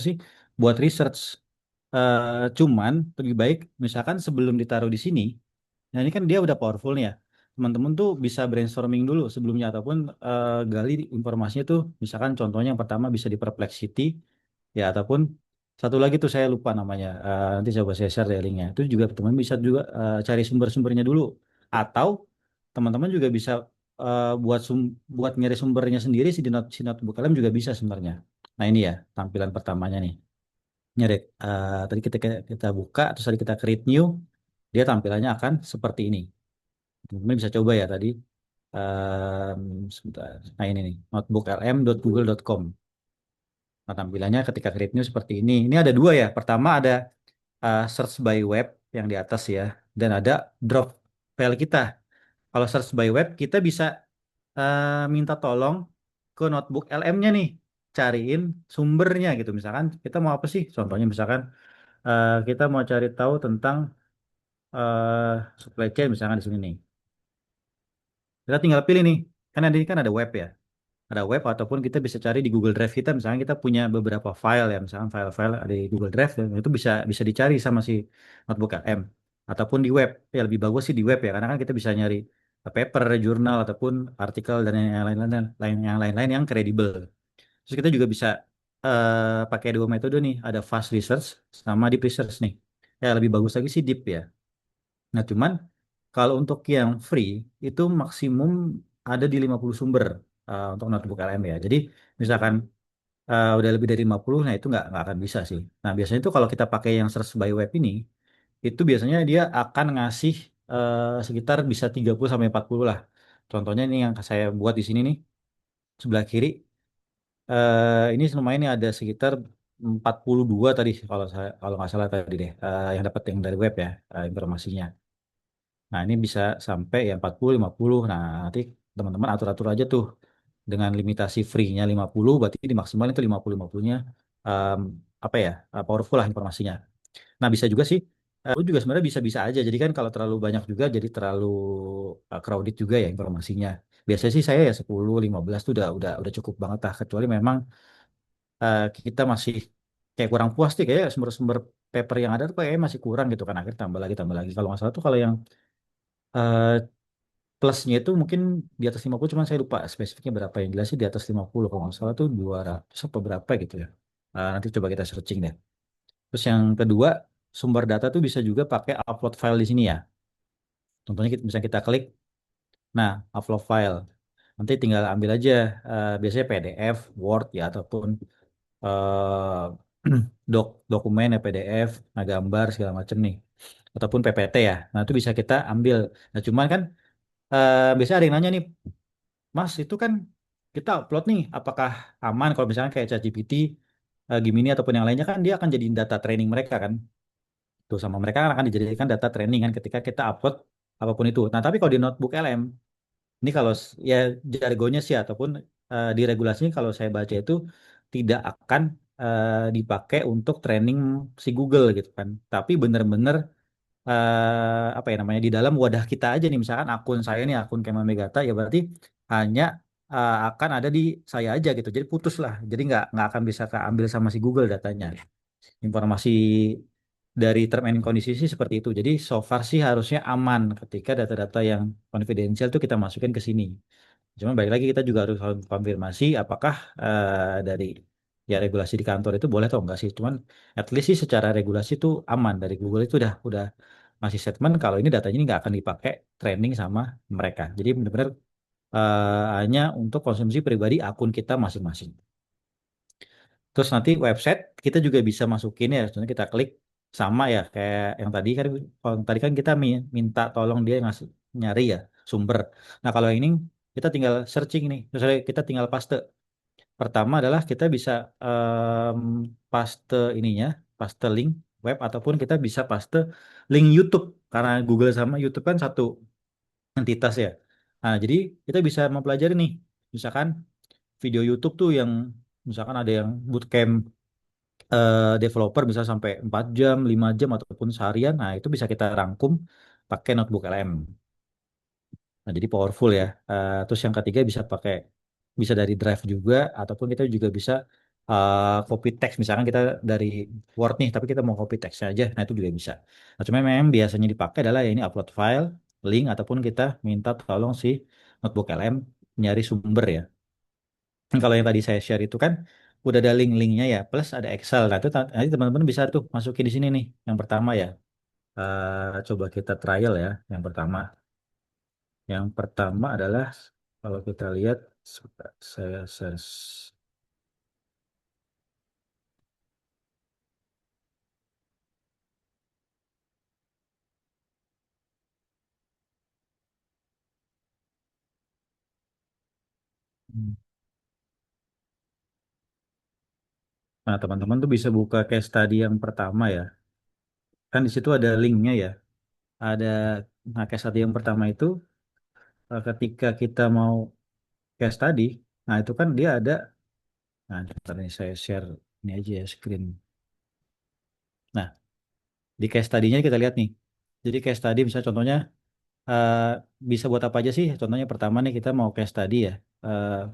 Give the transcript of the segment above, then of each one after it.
sih buat research. Cuman lebih baik misalkan sebelum ditaruh di sini, nah ini kan dia udah powerful nih ya. Teman-teman tuh bisa brainstorming dulu sebelumnya ataupun gali informasinya tuh. Misalkan contohnya yang pertama bisa di Perplexity ya, ataupun satu lagi tuh saya lupa namanya. Nanti coba saya share deh linknya. Itu juga teman bisa juga cari sumber-sumbernya dulu. Atau teman-teman juga bisa buat nyari sumbernya sendiri sih di si notebook kalian juga bisa sebenarnya. Nah ini ya tampilan pertamanya nih. Nyari tadi kita buka terus tadi kita create new, dia tampilannya akan seperti ini. Teman-teman bisa coba ya tadi. Sebentar. Nah ini nih notebooklm.google.com. Nah tampilannya ketika create new seperti ini. Ini ada dua ya. Pertama ada search by web yang di atas ya, dan ada drop file kita. Kalau search by web kita bisa minta tolong ke notebook LM-nya nih, cariin sumbernya gitu. Misalkan kita mau apa sih? Contohnya misalkan kita mau cari tahu tentang supply chain misalkan di sini nih. Kita tinggal pilih nih, kan ada kan ada web ya. Ada web ataupun kita bisa cari di Google Drive kita, misalnya kita punya beberapa file ya, misalkan file-file ada di Google Drive dan itu bisa bisa dicari sama si notebook LM ataupun di web. Ya lebih bagus sih di web ya, karena kan kita bisa nyari paper, jurnal ataupun artikel dan yang lain-lain yang kredibel. Terus kita juga bisa pakai dua metode nih, ada fast research sama deep research nih. Ya lebih bagus lagi sih deep ya. Nah, cuman kalau untuk yang free itu maksimum ada di 50 sumber untuk notebook LM ya. Jadi misalkan udah lebih dari 50, nah itu nggak akan bisa sih. Nah, biasanya itu kalau kita pakai yang search by web ini, itu biasanya dia akan ngasih sekitar bisa 30 sampai 40 lah. Contohnya ini yang saya buat di sini nih, sebelah kiri. Ini lumayan nih ada sekitar 42 tadi kalau nggak salah tadi deh yang dapat yang dari web ya informasinya. Nah, ini bisa sampai ya 40, 50. Nah, nanti teman-teman atur-atur aja tuh. Dengan limitasi free-nya 50, berarti dimaksimalin itu 50-50-nya um, apa ya, powerful lah informasinya. Nah, bisa juga sih, itu juga sebenarnya bisa-bisa aja. Jadi kan kalau terlalu banyak juga jadi terlalu crowded juga ya informasinya. Biasanya sih saya ya 10, 15 tuh udah cukup banget lah. Kecuali memang kita masih kayak kurang puas nih, kayak sumber-sumber paper yang ada tuh kayak masih kurang gitu kan. Akhirnya tambah lagi, tambah lagi. Kalau nggak salah tuh kalau yang eh, plusnya itu mungkin di atas 50, cuman saya lupa spesifiknya berapa. Yang jelas sih di atas 50 kalau nggak salah tuh 200 apa berapa gitu ya. Nanti coba kita searching deh. Terus yang kedua, sumber data tuh bisa juga pakai upload file di sini ya. Contohnya kita, bisa kita klik, nah upload file. Nanti tinggal ambil aja biasanya PDF, Word ya ataupun eh, dokumen ya PDF, nah gambar segala macam nih. Ataupun PPT ya. Nah itu bisa kita ambil. Nah cuman kan biasanya ada yang nanya nih, Mas, itu kan kita upload nih, apakah aman kalau misalnya kayak ChatGPT, Gemini ataupun yang lainnya kan dia akan jadi data training mereka kan. Tuh sama mereka akan dijadikan data training kan ketika kita upload apapun itu. Nah, tapi kalau di notebook LM, ini kalau ya jargonnya sih ataupun di regulasinya kalau saya baca itu tidak akan dipakai untuk training si Google gitu kan. Tapi benar-benar apa ya namanya di dalam wadah kita aja nih, misalkan akun saya nih akun Kemal Megata ya berarti hanya akan ada di saya aja gitu, jadi putus lah, jadi nggak akan bisa keambil sama si Google datanya. Informasi dari term and condition sih seperti itu, jadi so far sih harusnya aman ketika data-data yang confidential tuh kita masukin ke sini. Cuma balik lagi kita juga harus konfirmasi apakah dari ya regulasi di kantor itu boleh atau enggak sih. Cuman at least sih secara regulasi itu aman, dari Google itu udah ngasih statement kalau ini datanya ini nggak akan dipakai training sama mereka. Jadi benar-benar hanya untuk konsumsi pribadi akun kita masing-masing. Terus nanti website kita juga bisa masukin ya, sebenarnya kita klik sama ya kayak yang tadi kan. Kalau yang tadi kan kita minta tolong dia ngasih nyari ya sumber. Nah kalau yang ini kita tinggal searching nih, terus kita tinggal paste. Pertama adalah kita bisa em, paste ininya, paste link web ataupun kita bisa paste link YouTube karena Google sama YouTube kan satu entitas ya. Nah jadi kita bisa mempelajari nih, misalkan video YouTube tuh yang misalkan ada yang bootcamp developer bisa sampai 4 jam, 5 jam ataupun seharian. Nah, itu bisa kita rangkum pakai notebook LM. Nah, jadi powerful ya. Terus yang ketiga bisa pakai bisa dari Drive juga ataupun kita juga bisa copy text misalkan kita dari Word nih tapi kita mau copy text aja, nah itu juga bisa. Nah cuma memang biasanya dipakai adalah ya ini upload file, link ataupun kita minta tolong si Notebook LM nyari sumber ya. Kalau yang tadi saya share itu kan udah ada link-linknya ya, plus ada Excel. Nah itu nanti teman-teman bisa tuh masukin di sini nih. Yang pertama ya, coba kita trial ya. Yang pertama adalah kalau kita lihat, sebentar, saya search. Nah teman-teman tuh bisa buka case study yang pertama ya. Kan di situ ada linknya ya. Ada, nah case study yang pertama itu ketika kita mau case study, nah itu kan dia ada, nah sebentar nih saya share ini aja ya screen. Nah, di case study-nya kita lihat nih. Jadi case study misalnya contohnya eh, bisa buat apa aja sih? Contohnya pertama nih kita mau case study ya. Eh,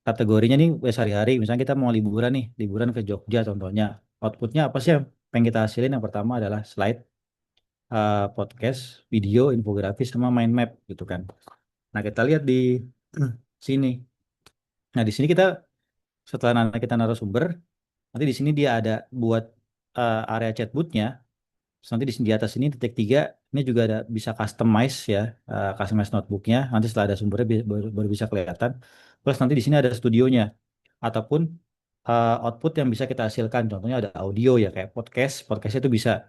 Kategorinya nih sehari-hari. Misalnya kita mau liburan nih, liburan ke Jogja contohnya. Outputnya apa sih yang pengen kita hasilin? Yang pertama adalah slide, podcast, video, infografis, sama mind map gitu kan. Nah kita lihat di sini. Nah di sini kita setelah nanti kita naruh sumber, nanti di sini dia ada buat area chatbotnya. Terus nanti di atas ini titik tiga ini juga ada bisa customize ya, customize notebooknya. Nanti setelah ada sumbernya baru bisa kelihatan. Plus nanti di sini ada studionya ataupun output yang bisa kita hasilkan. Contohnya ada audio ya kayak podcast. Podcast itu bisa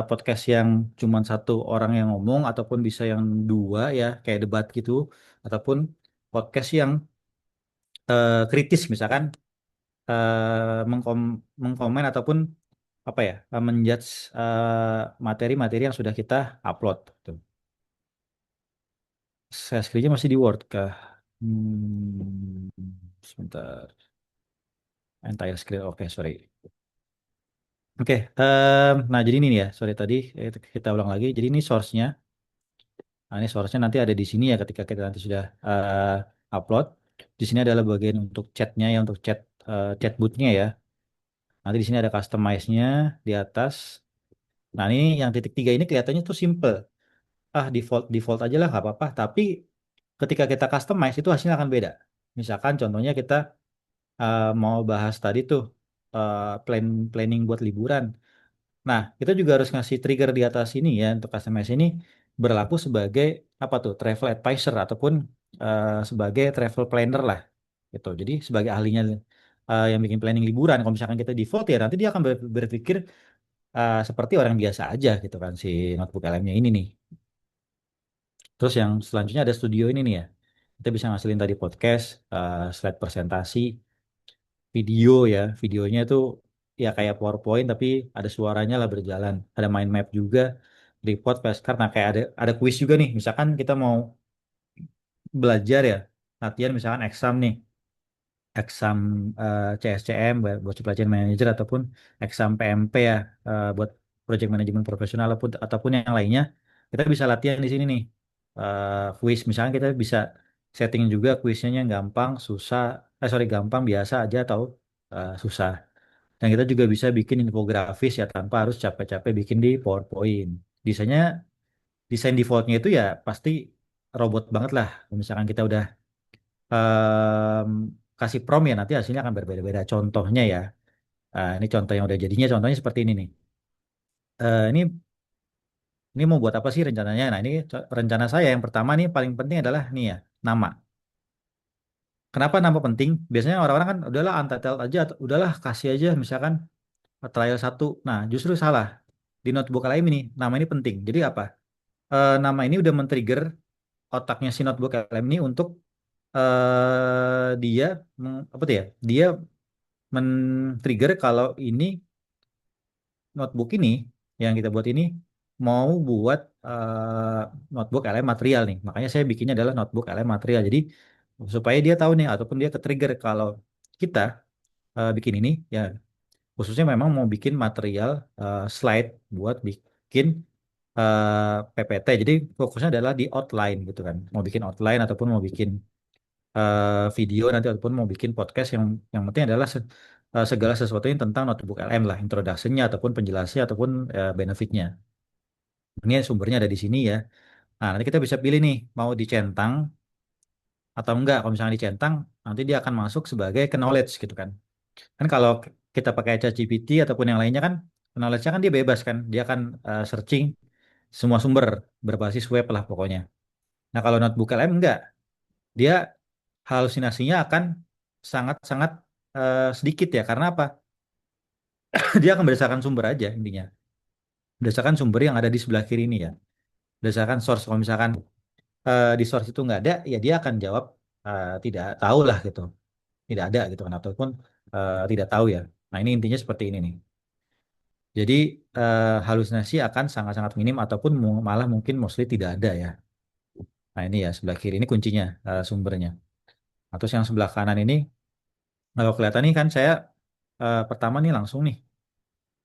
podcast yang cuma satu orang yang ngomong ataupun bisa yang dua ya kayak debat gitu ataupun podcast yang kritis misalkan mengkomen ataupun apa ya menjudge materi-materi yang sudah kita upload gitu. Saya screennya masih di Word kah? Sebentar. Entire screen. Oke, sorry. Oke, nah jadi ini nih ya, sorry tadi kita ulang lagi. Jadi ini source-nya. Nah, ini source-nya nanti ada di sini ya ketika kita nanti sudah upload. Di sini adalah bagian untuk chat-nya ya, untuk chatbot-nya ya. Nanti di sini ada customize-nya di atas. Nah, ini yang titik tiga ini kelihatannya tuh simple. Default default aja lah nggak apa-apa. Tapi ketika kita customize itu hasilnya akan beda. Misalkan contohnya kita mau bahas tadi tuh planning buat liburan. Nah, kita juga harus ngasih trigger di atas ini ya untuk customize ini berlaku sebagai apa tuh travel advisor ataupun sebagai travel planner lah gitu. Jadi sebagai ahlinya yang bikin planning liburan. Kalau misalkan kita default ya nanti dia akan berpikir seperti orang biasa aja gitu kan si notebook LM-nya ini nih. Terus yang selanjutnya ada studio ini nih ya. Kita bisa ngasilin tadi podcast, slide presentasi, video ya. Videonya itu ya kayak PowerPoint tapi ada suaranya lah berjalan. Ada mind map juga, report, flashcard. Nah kayak ada quiz juga nih. Misalkan kita mau belajar ya, latihan misalkan exam nih. Exam CSCM buat supply chain manager ataupun exam PMP ya buat project management profesional ataupun yang lainnya kita bisa latihan di sini nih. Quiz misalnya kita bisa setting juga quiznya yang gampang susah sorry gampang biasa aja atau susah, dan kita juga bisa bikin infografis ya tanpa harus capek-capek bikin di PowerPoint. Desainnya desain defaultnya itu ya pasti robot banget lah. Misalkan kita udah em, kasih prompt ya nanti hasilnya akan berbeda-beda. Contohnya ya, ini contoh yang udah jadinya contohnya seperti ini nih. Ini mau buat apa sih rencananya? Nah ini rencana saya yang pertama nih paling penting adalah nih ya nama. Kenapa nama penting? Biasanya orang-orang kan udahlah untitled aja, atau udahlah kasih aja misalkan trial satu. Nah justru salah. Di notebook lain ini nama ini penting. Jadi apa? Nama ini udah men-trigger otaknya si notebook LM ini untuk dia apa tuh ya? Dia men-trigger kalau ini notebook ini yang kita buat ini mau buat notebook LM material nih. Makanya saya bikinnya adalah notebook LM material. Jadi supaya dia tahu nih ataupun dia ke-trigger kalau kita bikin ini ya khususnya memang mau bikin material slide buat bikin PPT. Jadi fokusnya adalah di outline gitu kan. Mau bikin outline ataupun mau bikin video nanti ataupun mau bikin podcast yang penting adalah segala sesuatunya tentang notebook LM lah, introduction-nya ataupun penjelasannya ataupun benefitnya. Ini sumbernya ada di sini ya. Nah, nanti kita bisa pilih nih mau dicentang atau enggak. Kalau misalnya dicentang, nanti dia akan masuk sebagai knowledge gitu kan. Kan kalau kita pakai ChatGPT ataupun yang lainnya kan, knowledge-nya kan dia bebas kan. Dia akan searching semua sumber berbasis web lah pokoknya. Nah, kalau notebook LM enggak. Dia halusinasinya akan sangat-sangat sedikit ya. Karena apa? Dia akan berdasarkan sumber aja intinya. Berdasarkan sumber yang ada di sebelah kiri ini ya. Berdasarkan source. Kalau misalkan di source itu nggak ada, ya dia akan jawab tidak tahu lah gitu. Tidak ada gitu kan. Ataupun tidak tahu ya. Nah ini intinya seperti ini nih. Jadi halusinasi akan sangat-sangat minim ataupun malah mungkin mostly tidak ada ya. Nah ini ya sebelah kiri ini kuncinya sumbernya. Nah, terus yang sebelah kanan ini kalau kelihatan nih kan saya pertama nih langsung nih.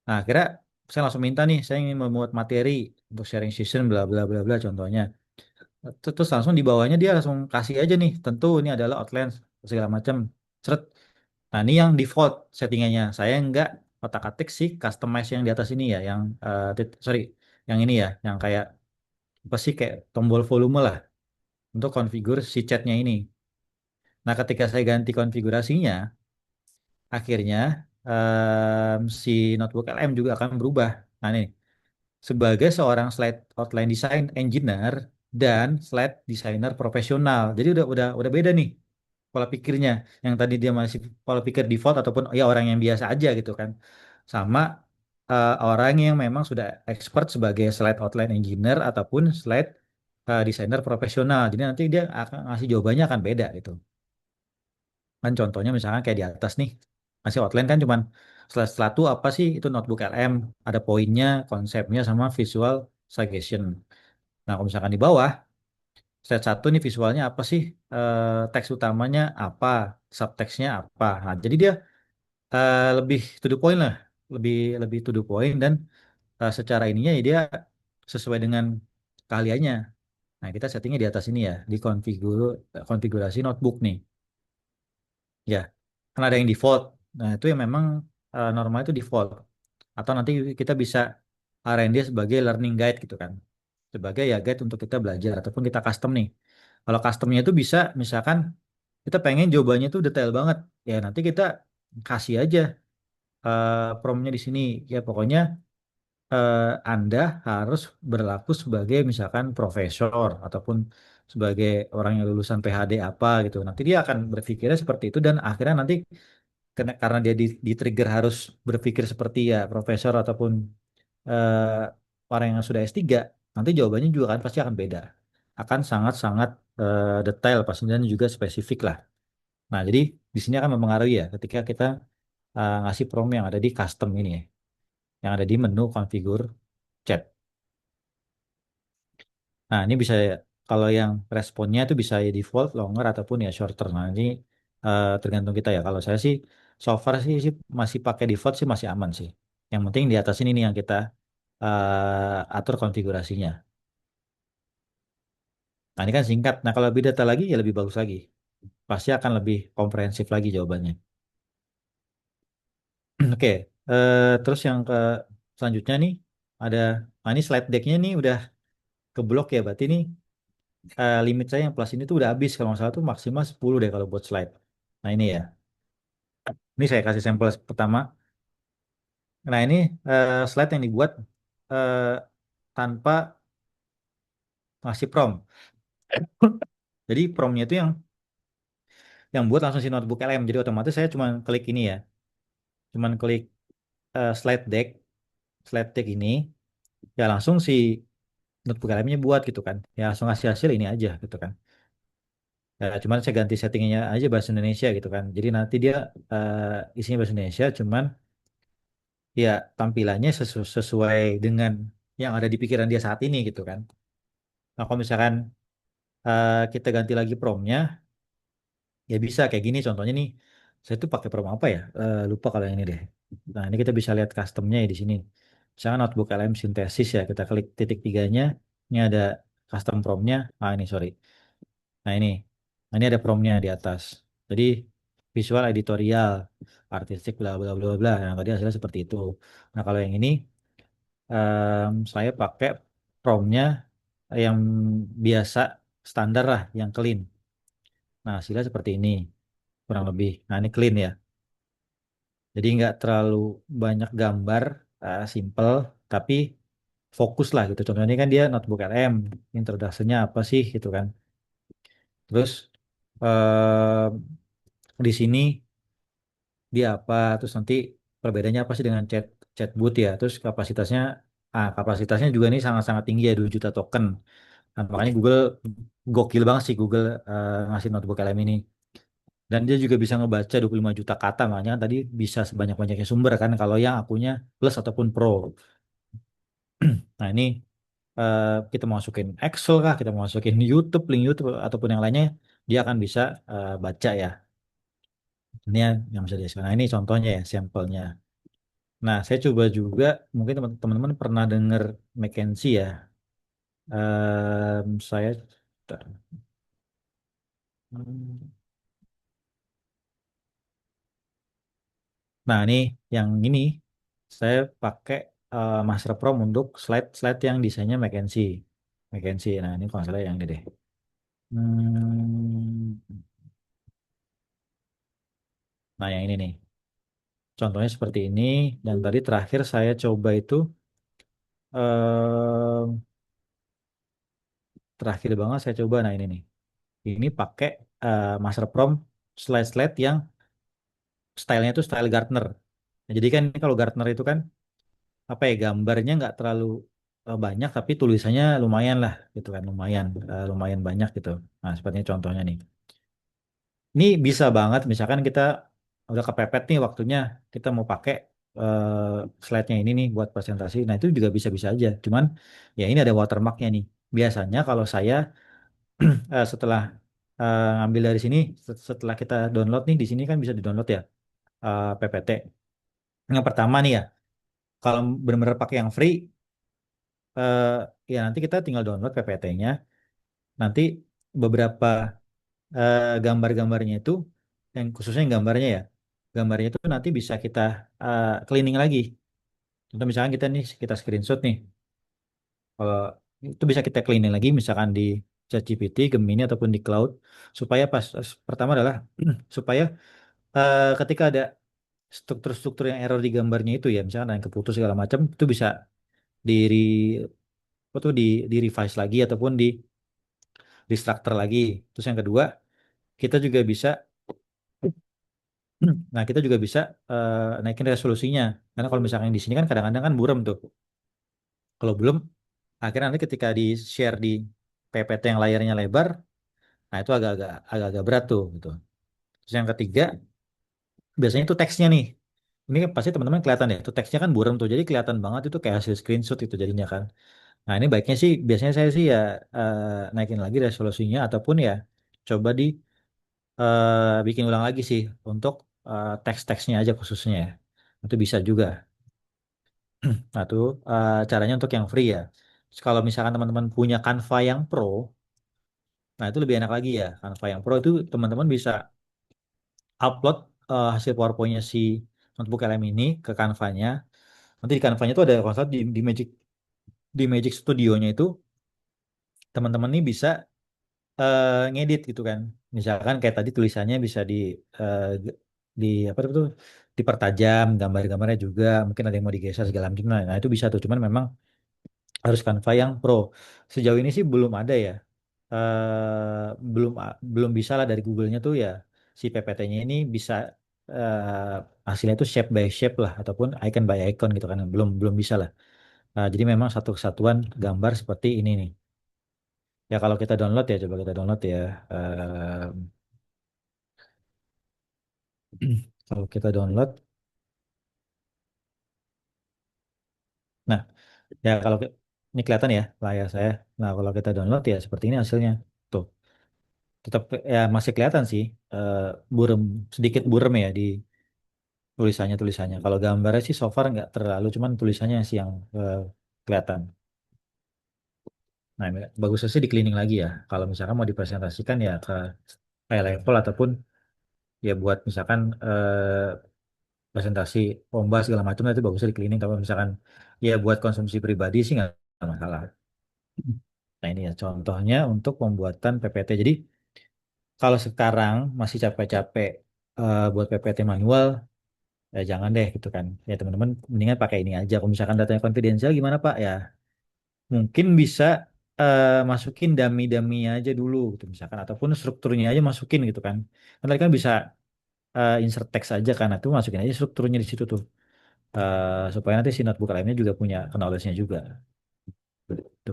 Nah kira saya langsung minta nih saya ingin membuat materi untuk sharing session bla bla bla bla contohnya. Terus langsung di bawahnya dia langsung kasih aja nih tentu ini adalah outline segala macam. Seret. Nah ini yang default settingannya. Saya nggak otak-atik sih customize yang di atas ini ya, yang sorry, yang ini ya, yang kayak apa sih kayak tombol volume lah untuk konfigur si chatnya ini. Nah ketika saya ganti konfigurasinya, akhirnya si notebook LM juga akan berubah. Nah nih, sebagai seorang slide outline design engineer dan slide designer profesional. Jadi udah beda nih pola pikirnya. Yang tadi dia masih pola pikir default ataupun ya orang yang biasa aja gitu kan. Sama orang yang memang sudah expert sebagai slide outline engineer ataupun slide designer profesional. Jadi nanti dia akan ngasih jawabannya akan beda gitu. Kan contohnya misalnya kayak di atas nih, masih outline kan cuman slide tuh apa sih itu notebook LM, ada poinnya, konsepnya sama visual suggestion. Nah, kalau misalkan di bawah, slide satu nih visualnya apa sih, teks utamanya apa, subteksnya apa. Nah, jadi dia lebih to the point lah, lebih lebih to the point dan secara ininya ya dia sesuai dengan keahliannya. Nah, kita settingnya di atas ini ya, di konfigurasi notebook nih. Ya, kan ada yang default. Nah, itu yang memang normal itu default. Atau nanti kita bisa arrange dia sebagai learning guide gitu kan. Sebagai ya guide untuk kita belajar ataupun kita custom nih. Kalau customnya itu bisa misalkan kita pengen jawabannya itu detail banget. Ya nanti kita kasih aja promptnya di sini. Ya pokoknya Anda harus berlaku sebagai misalkan profesor ataupun sebagai orang yang lulusan PhD apa gitu. Nanti dia akan berpikirnya seperti itu dan akhirnya nanti karena dia di trigger harus berpikir seperti ya profesor ataupun orang yang sudah S3, nanti jawabannya juga kan pasti akan beda. Akan sangat-sangat detail pasti dan juga spesifik lah. Nah, jadi di sini akan mempengaruhi ya ketika kita ngasih prompt yang ada di custom ini ya, yang ada di menu configure chat. Nah, ini bisa kalau yang responnya itu bisa ya default, longer ataupun ya shorter. Nah, ini tergantung kita ya. Kalau saya sih so far sih masih pakai default sih masih aman sih. Yang penting di atas ini nih yang kita atur konfigurasinya. Nah, ini kan singkat. Nah, kalau lebih data lagi ya lebih bagus lagi. Pasti akan lebih komprehensif lagi jawabannya. Oke, terus yang ke selanjutnya nih ada, nah ini slide decknya nih udah keblok ya. Berarti nih limit saya yang plus ini tuh udah habis. Kalau nggak salah tuh maksimal 10 deh kalau buat slide. Nah ini ya. Ini saya kasih sampel pertama. Nah ini slide yang dibuat eh, tanpa ngasih prompt. Jadi promptnya itu yang buat langsung si notebook LM. Jadi otomatis saya cuma klik ini ya. Cuman klik slide deck ini. Ya langsung si notebook LM-nya buat gitu kan. Ya langsung ngasih hasil ini aja gitu kan. Ya, cuman saya ganti settingnya aja bahasa Indonesia gitu kan. Jadi nanti dia isinya bahasa Indonesia, cuman ya tampilannya sesuai dengan yang ada di pikiran dia saat ini gitu kan. Nah kalau misalkan kita ganti lagi promptnya, ya bisa kayak gini contohnya nih. Saya tuh pakai prompt apa ya? Lupa kalau yang ini deh. Nah ini kita bisa lihat customnya ya di sini. Misalkan notebook LM sintesis ya, kita klik titik tiganya. Ini ada custom promptnya. Ah ini sorry. Nah ini. Nah, ini ada promnya di atas. Jadi visual editorial, artistik, bla bla bla bla. Nah, tadi hasilnya seperti itu. Nah, kalau yang ini saya pakai promnya yang biasa, standar lah, yang clean. Nah, hasilnya seperti ini, kurang lebih. Nah, ini clean ya. Jadi nggak terlalu banyak gambar, simple, tapi fokus lah gitu. Contohnya ini kan dia notebook LM, introduction-nya apa sih gitu kan. Terus eh, di sini dia apa, terus nanti perbedaannya apa sih dengan chatbot ya. Terus kapasitasnya juga ini sangat-sangat tinggi ya, 2 juta token. Nah, makanya Google gokil banget sih Google ngasih notebook LM ini. Dan dia juga bisa ngebaca 25 juta kata, makanya kan tadi bisa sebanyak-banyaknya sumber kan kalau yang akunya plus ataupun pro. Nah, ini kita mau masukin Excel kah, kita mau masukin YouTube, link YouTube ataupun yang lainnya, dia akan bisa baca ya. Ini yang bisa dia. Nah, ini contohnya ya, sampelnya. Nah, saya coba juga, mungkin teman-teman pernah dengar McKinsey ya. Saya, hmm, nah ini yang ini saya pakai Master Prompt untuk slide-slide yang desainnya McKinsey. McKinsey. Nah, ini kalau nggak salah yang ini deh. Hmm, nah, yang ini nih. Contohnya seperti ini. Dan tadi terakhir saya coba itu em, terakhir banget saya coba. Nah, ini nih. Ini pakai Master Prompt slide-slide yang stylenya itu style Gartner. Nah, jadi kan ini kalau Gartner itu kan apa ya, gambarnya nggak terlalu banyak tapi tulisannya lumayan lah gitu kan, lumayan banyak gitu. Nah, sepertinya contohnya nih. Ini bisa banget misalkan kita udah kepepet nih waktunya, kita mau pakai slide-nya ini nih buat presentasi. Nah, itu juga bisa-bisa aja. Cuman ya ini ada watermarknya nih. Biasanya kalau saya setelah ngambil dari sini, setelah kita download nih, di sini kan bisa di-download ya PPT. Yang pertama nih ya, kalau benar-benar pakai yang free, eh, ya nanti kita tinggal download PPT-nya. Nanti beberapa gambar-gambarnya itu, yang khususnya yang gambarnya ya, gambarnya itu nanti bisa kita cleaning lagi. Contoh misalkan kita screenshot nih, kalau itu bisa kita cleaning lagi, misalkan di ChatGPT, Gemini ataupun di cloud, supaya pertama adalah supaya ketika ada struktur-struktur yang error di gambarnya itu ya, misalkan ada yang keputus segala macam, itu bisa di apa tuh di revise lagi ataupun di structure lagi. Terus yang kedua, kita juga bisa nah kita juga bisa naikin resolusinya. Karena kalau misalnya di sini kan kadang-kadang kan buram tuh. Kalau belum, akhirnya nanti ketika di share di PPT yang layarnya lebar, nah itu agak-agak berat tuh gitu. Terus yang ketiga, biasanya itu teksnya nih. Ini kan pasti teman-teman kelihatan ya, itu teksnya kan buram tuh. Jadi kelihatan banget itu kayak hasil screenshot itu jadinya kan. Nah, ini baiknya sih biasanya saya sih ya naikin lagi resolusinya ataupun ya coba bikin ulang lagi sih untuk teks-teksnya aja khususnya ya. Itu bisa juga. Nah, itu caranya untuk yang free ya. Terus kalau misalkan teman-teman punya Canva yang pro, nah itu lebih enak lagi ya. Canva yang pro itu teman-teman bisa upload hasil PowerPoint-nya si notebook LM ini ke Canva-nya. Nanti di Canva-nya itu ada konsep di Magic Studio-nya itu teman-teman ini bisa ngedit gitu kan. Misalkan kayak tadi tulisannya bisa eh, di apa itu dipertajam, gambar-gambarnya juga mungkin ada yang mau digeser segala macam. Nah, itu bisa tuh. Cuman memang harus Canva yang pro. Sejauh ini sih belum ada ya. Belum bisa lah dari Google-nya tuh ya, si PPT-nya ini bisa hasilnya itu shape by shape lah ataupun icon by icon gitu kan. Belum belum bisa lah. Jadi memang satu kesatuan gambar seperti ini nih. Ya kalau kita download ya, coba kita download ya. Kalau kita download, nah ya kalau ini kelihatan ya layar saya. Nah, kalau kita download ya seperti ini hasilnya. Tuh, tetap ya masih kelihatan sih eh, burem sedikit burem ya di tulisannya. Kalau gambarnya sih so far nggak terlalu, cuman tulisannya sih yang kelihatan. Nah, bagusnya sih di cleaning lagi ya. Kalau misalkan mau dipresentasikan ya high level ataupun ya buat misalkan presentasi lomba segala macam itu bagusnya di cleaning. Tapi misalkan ya buat konsumsi pribadi sih nggak masalah. Nah ini ya contohnya untuk pembuatan PPT. Jadi kalau sekarang masih capek-capek buat PPT manual, ya jangan deh gitu kan. Ya teman-teman mendingan pakai ini aja. Kalau misalkan datanya konfidensial gimana Pak? Ya mungkin bisa masukin dummy-dummy aja dulu gitu misalkan. Ataupun strukturnya aja masukin gitu kan. Kan tadi kan bisa insert text aja kan. Nah, itu masukin aja strukturnya di situ tuh. Supaya nanti si notebook lainnya juga punya knowledge-nya juga. Gitu.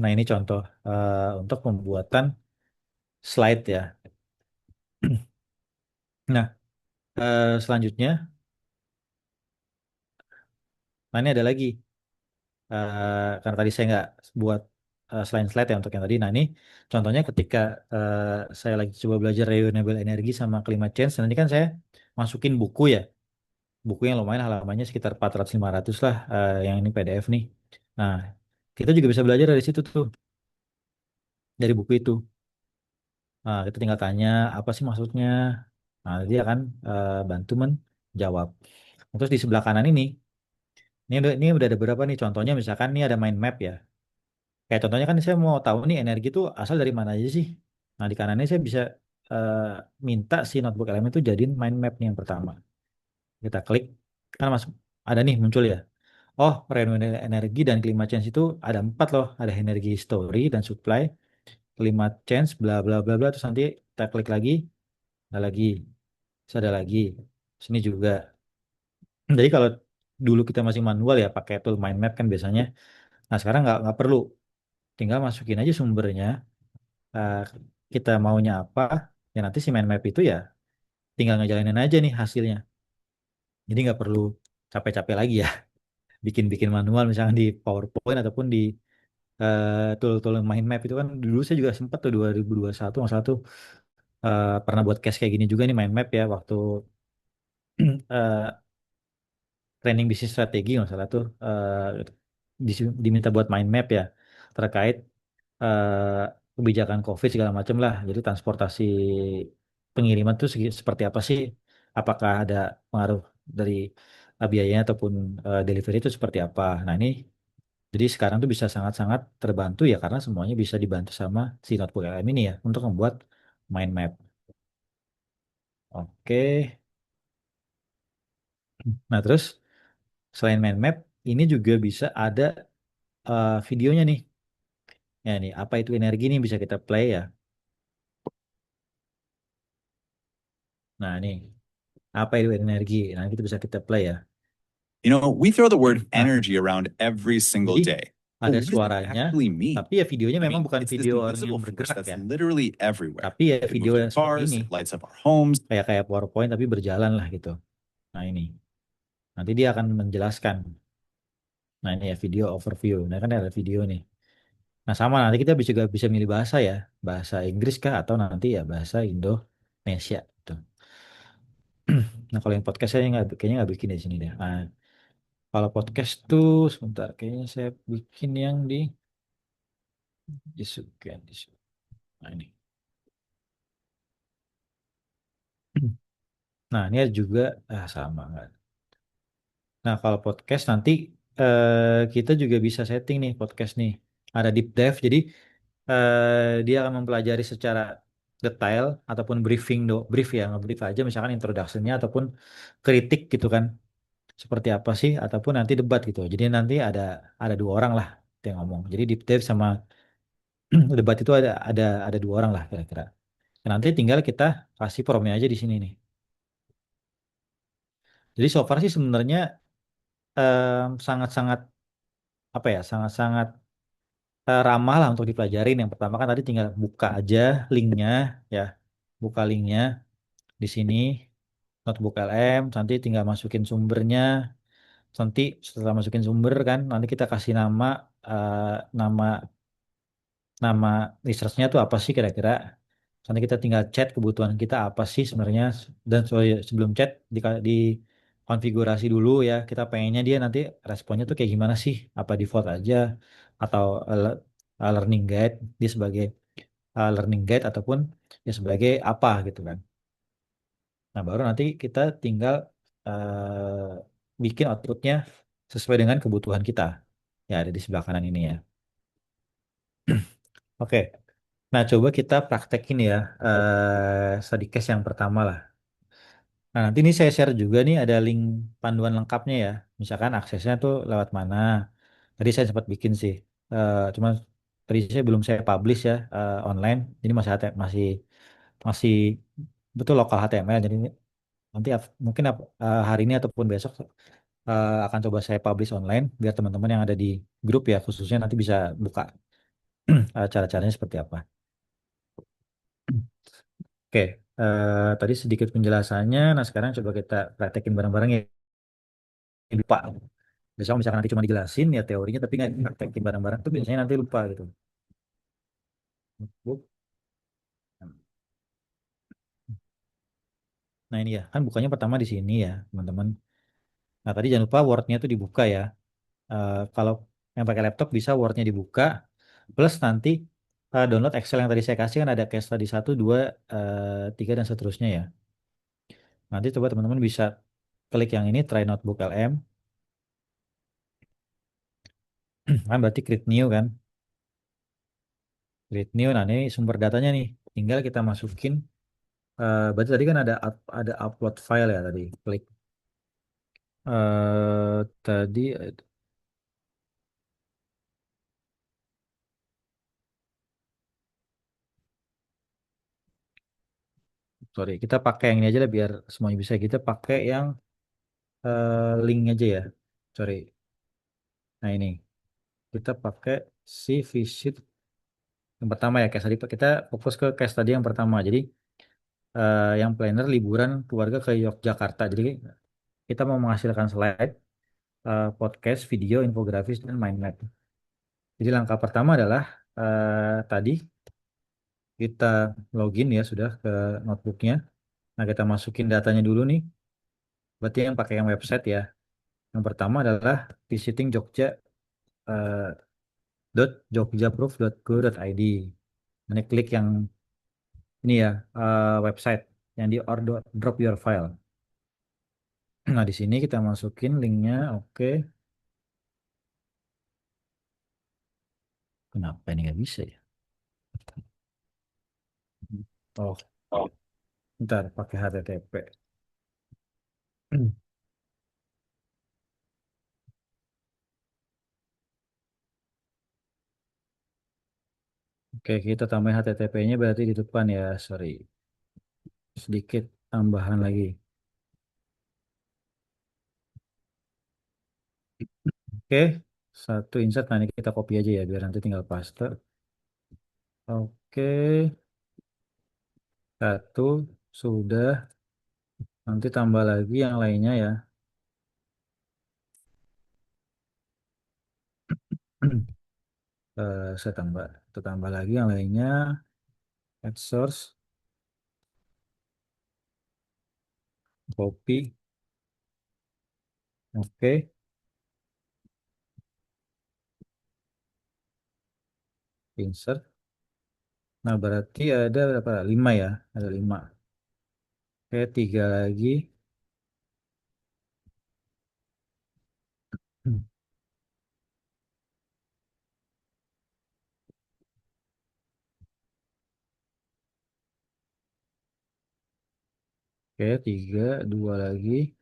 Nah ini contoh untuk pembuatan slide ya. Nah selanjutnya, nah ini ada lagi. Karena tadi saya nggak buat selain slide ya untuk yang tadi. Nah ini contohnya ketika eh, saya lagi coba belajar renewable energy sama climate change. Nanti kan saya masukin buku ya. Buku yang lumayan halamannya sekitar 400-500 lah yang ini PDF nih. Nah kita juga bisa belajar dari situ tuh. Dari buku itu. Nah, kita tinggal tanya apa sih maksudnya. Nah dia akan bantu menjawab. Terus di sebelah kanan ini udah ada berapa nih contohnya misalkan ini ada mind map ya. Kayak contohnya kan saya mau tahu nih energi itu asal dari mana aja sih. Nah di kanannya saya bisa eh, minta si notebook elemen itu jadiin mind map nih yang pertama. Kita klik, kan masuk ada nih muncul ya. Oh renewable energi dan climate change itu ada empat loh. Ada energi story dan supply, climate change, bla bla bla bla. Terus nanti kita klik lagi, ada lagi, terus ada lagi. Sini juga. Jadi kalau dulu kita masih manual ya pakai tool mind map kan biasanya. Nah sekarang nggak perlu, tinggal masukin aja sumbernya. eh, kita maunya apa, ya nanti si mind map itu ya tinggal ngejalanin aja nih hasilnya. Jadi nggak perlu capek-capek lagi ya bikin-bikin manual misalnya di PowerPoint ataupun di tool-tool mind map itu kan dulu saya juga sempat tuh 2021 masalah tuh pernah buat case kayak gini juga nih mind map ya waktu eh, training bisnis strategi nggak salah tuh diminta buat mind map ya terkait kebijakan COVID segala macam lah. Jadi transportasi pengiriman tuh seperti apa sih? Apakah ada pengaruh dari biayanya ataupun delivery itu seperti apa? Nah ini jadi sekarang tuh bisa sangat-sangat terbantu ya karena semuanya bisa dibantu sama si Notebook LM ini ya untuk membuat mind map. Oke. Nah terus selain mind map ini juga bisa ada videonya nih. Ya nih apa itu energi nih bisa kita play ya. Nah nih apa itu energi? Nah kita bisa kita play ya. You know, we throw the word Nah, energy around every single jadi day. ada But what does it suaranya, actually mean? tapi ya videonya I memang mean, bukan it's this video orang yang invisible force bergerak that's ya, literally everywhere. tapi ya It video moves our yang seperti cars, ini, it lights up our homes. kayak kayak PowerPoint tapi berjalan lah gitu. Nah ini, nanti dia akan menjelaskan. Nah ini ya video overview. Nah kan ada video nih. Nah sama nanti kita bisa juga bisa milih bahasa ya, bahasa Inggris kah atau nanti ya bahasa Indonesia. Gitu. Nah kalau yang podcast saya nggak, kayaknya nggak bikin di sini deh. Nah kalau podcast tuh sebentar, kayaknya saya bikin yang di Nah ini. Nah, ini ada juga sama nggak? Nah, kalau podcast nanti kita juga bisa setting nih podcast nih. Ada deep dive, jadi dia akan mempelajari secara detail ataupun brief ya, nge-brief aja misalkan introduction-nya ataupun kritik gitu kan. Seperti apa sih ataupun nanti debat gitu. Jadi nanti ada dua orang lah yang ngomong. Jadi deep dive sama debat itu ada dua orang lah kira-kira. Nah, nanti tinggal kita kasih promnya aja di sini nih. Jadi so far sih sebenarnya sangat-sangat apa ya sangat-sangat ramah lah untuk dipelajarin. Yang pertama kan tadi tinggal buka aja linknya ya, buka linknya di sini notebook LM, nanti tinggal masukin sumbernya, nanti setelah masukin sumber kan nanti kita kasih eh, nama nama researchnya tuh apa sih kira-kira. Nanti kita tinggal chat kebutuhan kita apa sih sebenarnya dan sorry, sebelum chat di konfigurasi dulu ya kita pengennya dia nanti responnya tuh kayak gimana sih apa default aja atau learning guide dia sebagai learning guide ataupun ya sebagai apa gitu kan. Nah, baru nanti kita tinggal bikin outputnya sesuai dengan kebutuhan kita. Ya, ada di sebelah kanan ini ya. Oke. Nah, coba kita praktekin ya study case yang pertama lah. Nah, nanti ini saya share juga nih ada link panduan lengkapnya ya. Misalkan aksesnya tuh lewat mana. Tadi saya sempat bikin sih. Cuma tadi saya belum saya publish ya online. Ini masih masih masih betul lokal HTML. Jadi nanti mungkin hari ini ataupun besok akan coba saya publish online biar teman-teman yang ada di grup ya khususnya nanti bisa buka cara-caranya seperti apa. Oke, tadi sedikit penjelasannya. Nah, sekarang coba kita praktekin bareng-bareng ya. Lupa. Biasanya misalkan nanti cuma dijelasin ya teorinya tapi nggak praktekin bareng-bareng tuh biasanya nanti lupa gitu. Notebook. Nah ini ya, kan bukanya pertama di sini ya teman-teman. Nah tadi jangan lupa Word-nya tuh dibuka ya. Kalau yang pakai laptop bisa Word-nya dibuka. Plus nanti download Excel yang tadi saya kasih kan ada case tadi 1, 2, 3 dan seterusnya ya. Nanti coba teman-teman bisa klik yang ini try notebook LM. Kan berarti create new kan. Create new. Nah ini sumber datanya nih. Tinggal kita masukin. Berarti tadi kan ada upload file ya tadi. Klik. Tadi sorry kita pakai yang ini aja lah biar semuanya bisa kita pakai yang link aja ya. Sorry. Nah ini kita pakai si visit yang pertama ya case tadi kita fokus ke case tadi yang pertama. Jadi yang planner liburan keluarga ke Yogyakarta. Jadi kita mau menghasilkan slide, podcast, video, infografis dan mind map. Jadi langkah pertama adalah tadi kita login ya sudah ke notebooknya. Nah kita masukin datanya dulu nih. Berarti yang pakai yang website ya. Yang pertama adalah visiting Jogja eh, jogjaproof.go.id. Ini klik yang ini ya website yang di or drop your file. Nah di sini kita masukin linknya. Oke, kenapa ini nggak bisa ya? Oh, ntar pakai HTTP. Oke, kita tambah HTTP-nya berarti di depan ya. Sorry, sedikit tambahan lagi. Oke, satu insert. Nah ini kita copy aja ya biar nanti tinggal paste. Oke, satu sudah. Nanti tambah lagi yang lainnya ya. Saya tambah, kita tambah lagi yang lainnya. Add source, copy, oke, insert. Nah berarti ada berapa? 5 ya, ada 5. Oke, 3 lagi. Oke, 3, 2 lagi.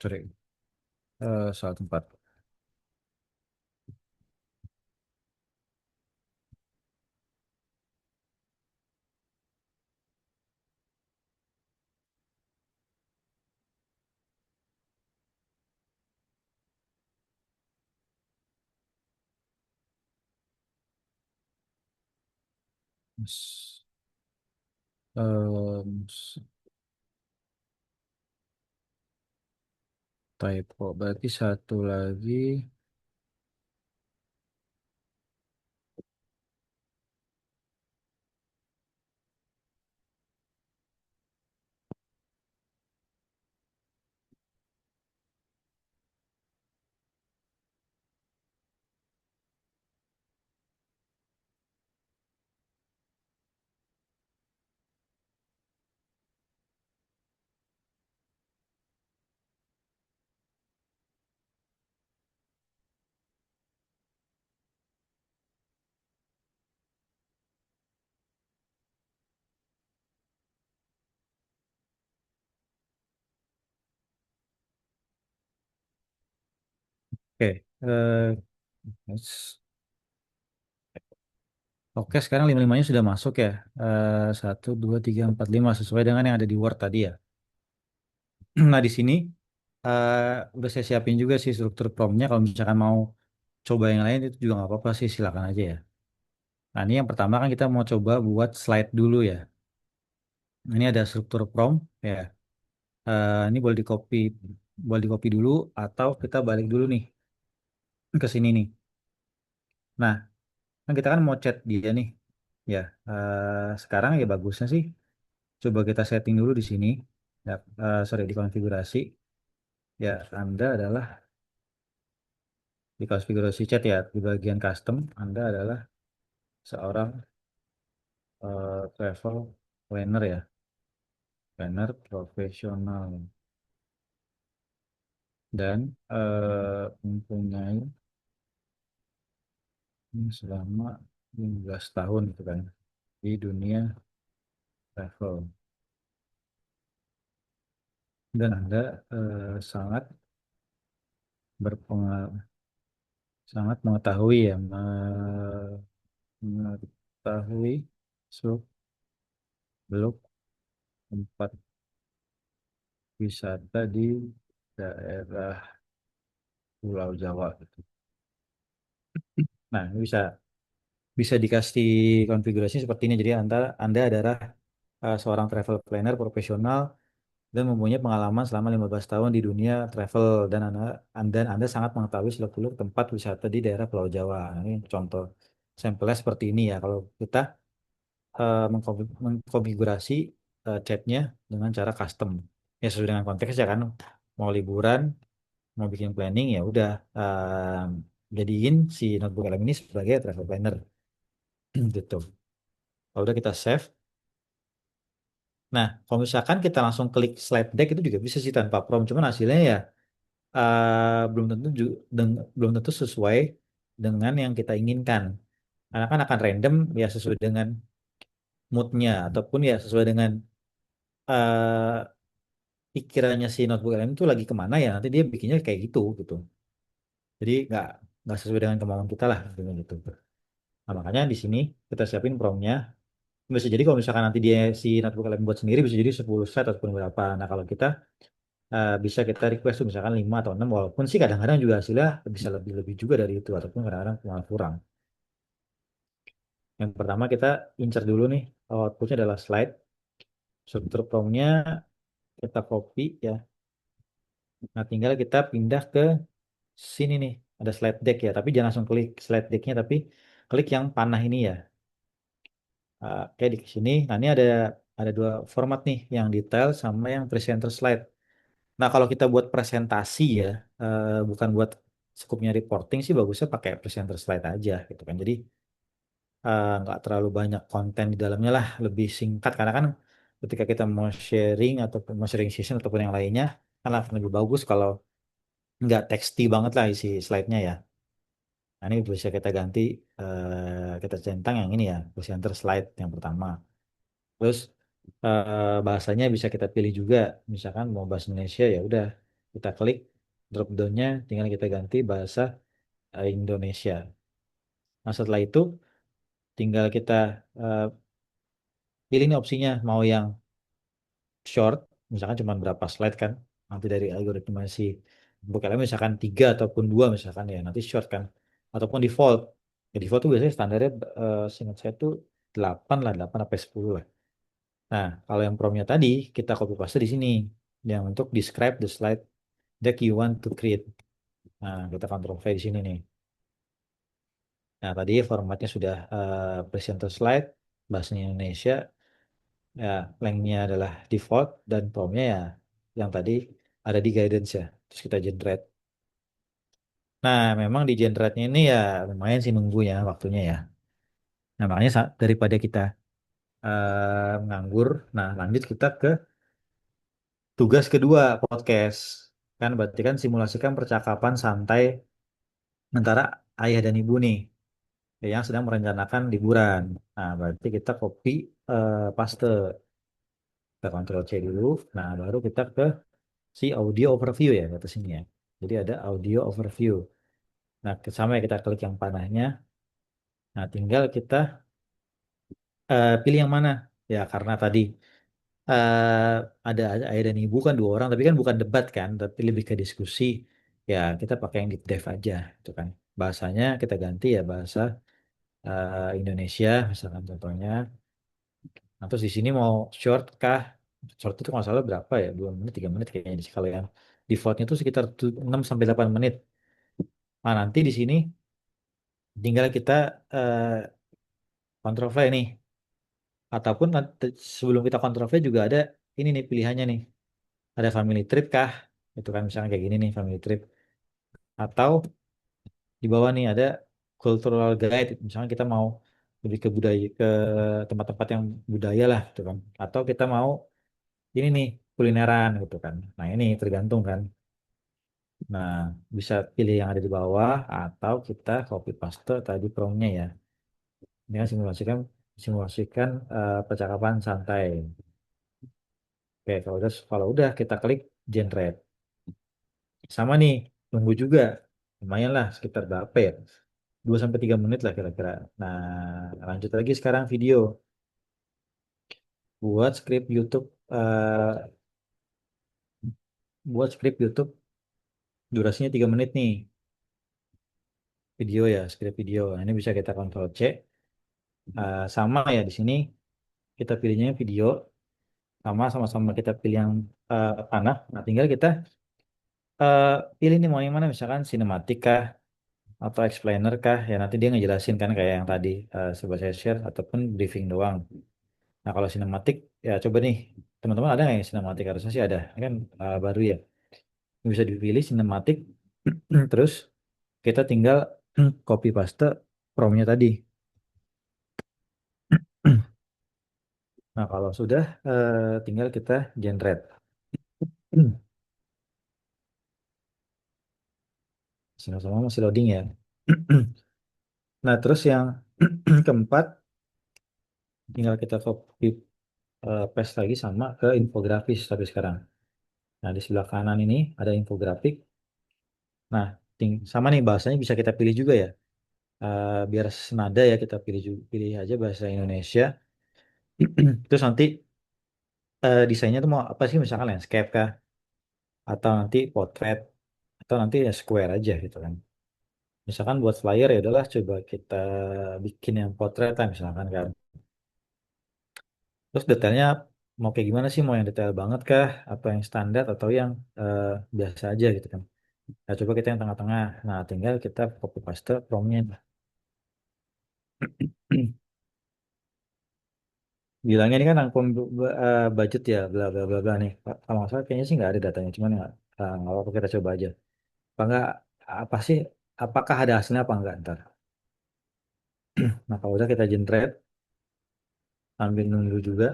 Sorry, salah tempat. S- em, s- Typo, berarti satu lagi. Oke. Yes. Oke, sekarang lima-limanya sudah masuk ya. Satu, dua, tiga, empat, lima sesuai dengan yang ada di Word tadi ya. Nah, di sini eh, udah saya siapin juga sih struktur promptnya. Kalau misalkan mau coba yang lain itu juga nggak apa-apa sih, silakan aja ya. Nah, ini yang pertama kan kita mau coba buat slide dulu ya. Ini ada struktur prompt ya. Ini boleh di copy dulu atau kita balik dulu nih ke sini nih. Nah, kan kita kan mau chat dia nih. Ya, sekarang ya bagusnya sih coba kita setting dulu di sini. Ya, sorry di konfigurasi. Ya, Anda adalah di konfigurasi chat ya di bagian custom. Anda adalah seorang travel planner ya, planner profesional dan mempunyai selama 15 tahun gitu kan di dunia travel dan Anda sangat berpengaruh sangat mengetahui ya mengetahui seluk beluk tempat wisata di daerah Pulau Jawa gitu. Nah, ini bisa bisa dikasih konfigurasi seperti ini. Jadi Anda adalah seorang travel planner profesional dan mempunyai pengalaman selama 15 tahun di dunia travel dan Anda sangat mengetahui seluk-beluk tempat wisata di daerah Pulau Jawa. Nah, ini contoh sampelnya seperti ini ya. Kalau kita mengkonfigurasi chatnya dengan cara custom, ya sesuai dengan konteksnya kan. Mau liburan, mau bikin planning ya udah jadiin si notebook LM ini sebagai travel planner gitu. Kalau udah kita save. Nah, kalau misalkan kita langsung klik slide deck itu juga bisa sih tanpa prompt. Cuman hasilnya ya belum tentu sesuai dengan yang kita inginkan. Karena kan akan random ya sesuai dengan moodnya ataupun ya sesuai dengan eh, pikirannya si notebook LM itu lagi kemana ya nanti dia bikinnya kayak gitu gitu. Jadi nggak sesuai dengan kemauan kita lah gitu. Nah, makanya di sini kita siapin promptnya. Bisa jadi kalau misalkan nanti dia si notebook LM buat sendiri bisa jadi 10 slide ataupun berapa. Nah, kalau kita bisa kita request tuh misalkan 5 atau 6 walaupun sih kadang-kadang juga hasilnya bisa lebih-lebih juga dari itu ataupun kadang-kadang malah kurang. Yang pertama kita incer dulu nih outputnya adalah slide. Struktur promptnya kita copy ya. Nah, tinggal kita pindah ke sini nih. Ada slide deck ya, tapi jangan langsung klik slide decknya, tapi klik yang panah ini ya. Kayak di sini. Nah, ini ada dua format nih, yang detail sama yang presenter slide. Nah, kalau kita buat presentasi ya, bukan buat skupnya reporting sih bagusnya pakai presenter slide aja gitu kan. Jadi nggak terlalu banyak konten di dalamnya lah, lebih singkat karena kan ketika kita mau sharing ataupun mau sharing session ataupun yang lainnya kan akan lebih bagus kalau nggak teksty banget lah isi slide-nya ya. Nah, ini bisa kita ganti kita centang yang ini ya, presenter slide yang pertama. Terus bahasanya bisa kita pilih juga, misalkan mau bahasa Indonesia ya udah kita klik drop down-nya, tinggal kita ganti bahasa Indonesia. Nah setelah itu tinggal kita eh, pilih nih opsinya mau yang short, misalkan cuma berapa slide kan, nanti dari algoritma si bukan misalkan tiga ataupun dua misalkan ya nanti short kan, ataupun default. Ya, default tuh biasanya standarnya seingat saya tuh 8 lah, 8 sampai 10 lah. Nah, kalau yang promnya tadi kita copy paste di sini yang untuk describe the slide that you want to create. Nah, kita control V di sini nih. Nah, tadi formatnya sudah presenter slide bahasa Indonesia, ya lengthnya adalah default dan promptnya ya yang tadi ada di guidance ya. Terus kita generate. Nah, memang di generate-nya ini ya lumayan sih nunggu ya waktunya ya. Nah, makanya daripada kita nganggur, nah lanjut kita ke tugas kedua podcast. Kan berarti kan simulasikan percakapan santai antara ayah dan ibu nih yang sedang merencanakan liburan. Nah, berarti kita copy paste, kita Ctrl C dulu. Nah, baru kita ke si audio overview ya atas sini ya. Jadi ada audio overview. Nah, sama ya kita klik yang panahnya. Nah, tinggal kita pilih yang mana. Ya, karena tadi eh ada ayah dan ibu kan dua orang, tapi kan bukan debat kan, tapi lebih ke diskusi. Ya, kita pakai yang di dev aja, itu kan. Bahasanya kita ganti ya bahasa Indonesia, misalkan contohnya. Nah, terus di sini mau short kah? Short itu kalau nggak salah berapa ya? 2 menit, 3 menit kayaknya sih. Kalau yang defaultnya itu sekitar 6 sampai 8 menit. Nah, nanti di sini tinggal kita control V nih. Ataupun sebelum kita control V juga ada ini nih pilihannya nih. Ada family trip kah? Itu kan misalnya kayak gini nih family trip. Atau di bawah nih ada cultural guide. Misalnya kita mau lebih ke budaya, ke tempat-tempat yang budaya lah gitu kan. Atau kita mau ini nih kulineran gitu kan. Nah ini tergantung kan. Nah bisa pilih yang ada di bawah atau kita copy paste tadi promnya ya. Ini kan simulasikan simulasikan percakapan santai. Oke kalau udah kita klik generate. Sama nih tunggu juga. Lumayan lah sekitar berapa ya? 2 sampai 3 menit lah kira-kira. Nah, lanjut lagi sekarang video. Buat skrip YouTube, buat skrip YouTube durasinya 3 menit nih. Video ya, skrip video. Nah, ini bisa kita Ctrl C. Sama ya di sini kita pilihnya video. Sama-sama kita pilih yang panah. Nah, tinggal kita eh, pilih nih mau yang mana. Misalkan sinematik kah atau explainer kah. Ya nanti dia ngejelasin kan kayak yang tadi. Coba saya share ataupun briefing doang. Nah, kalau sinematik, ya coba nih, teman-teman ada nggak yang sinematik? Harusnya sih ada, ini kan baru ya. Bisa dipilih sinematik, terus kita tinggal copy paste promnya tadi. Nah, kalau sudah, tinggal kita generate. Sama-sama masih loading ya. Nah, terus yang keempat, tinggal kita copy paste lagi sama ke infografis tapi sekarang. Nah, di sebelah kanan ini ada infografik. Nah, sama nih bahasanya bisa kita pilih juga ya. Biar senada ya kita pilih aja bahasa Indonesia. Terus nanti desainnya tuh mau apa sih misalkan landscape kah atau nanti portrait atau nanti ya square aja gitu kan. Misalkan buat flyer ya udahlah coba kita bikin yang portrait lah misalkan kan. Terus detailnya mau kayak gimana sih, mau yang detail banget kah atau yang standar atau yang eh, biasa aja gitu kan. Nah, coba kita yang tengah-tengah. Nah, tinggal kita copy paste promptnya. Bilangnya ini kan angpau budget ya, bla bla bla bla nih. Kalau nggak salah kayaknya sih nggak ada datanya, cuman nggak apa-apa kita coba aja. Apa nggak apa sih? Apakah ada hasilnya apa enggak ntar? Nah kalau udah kita generate, ambil nunggu juga.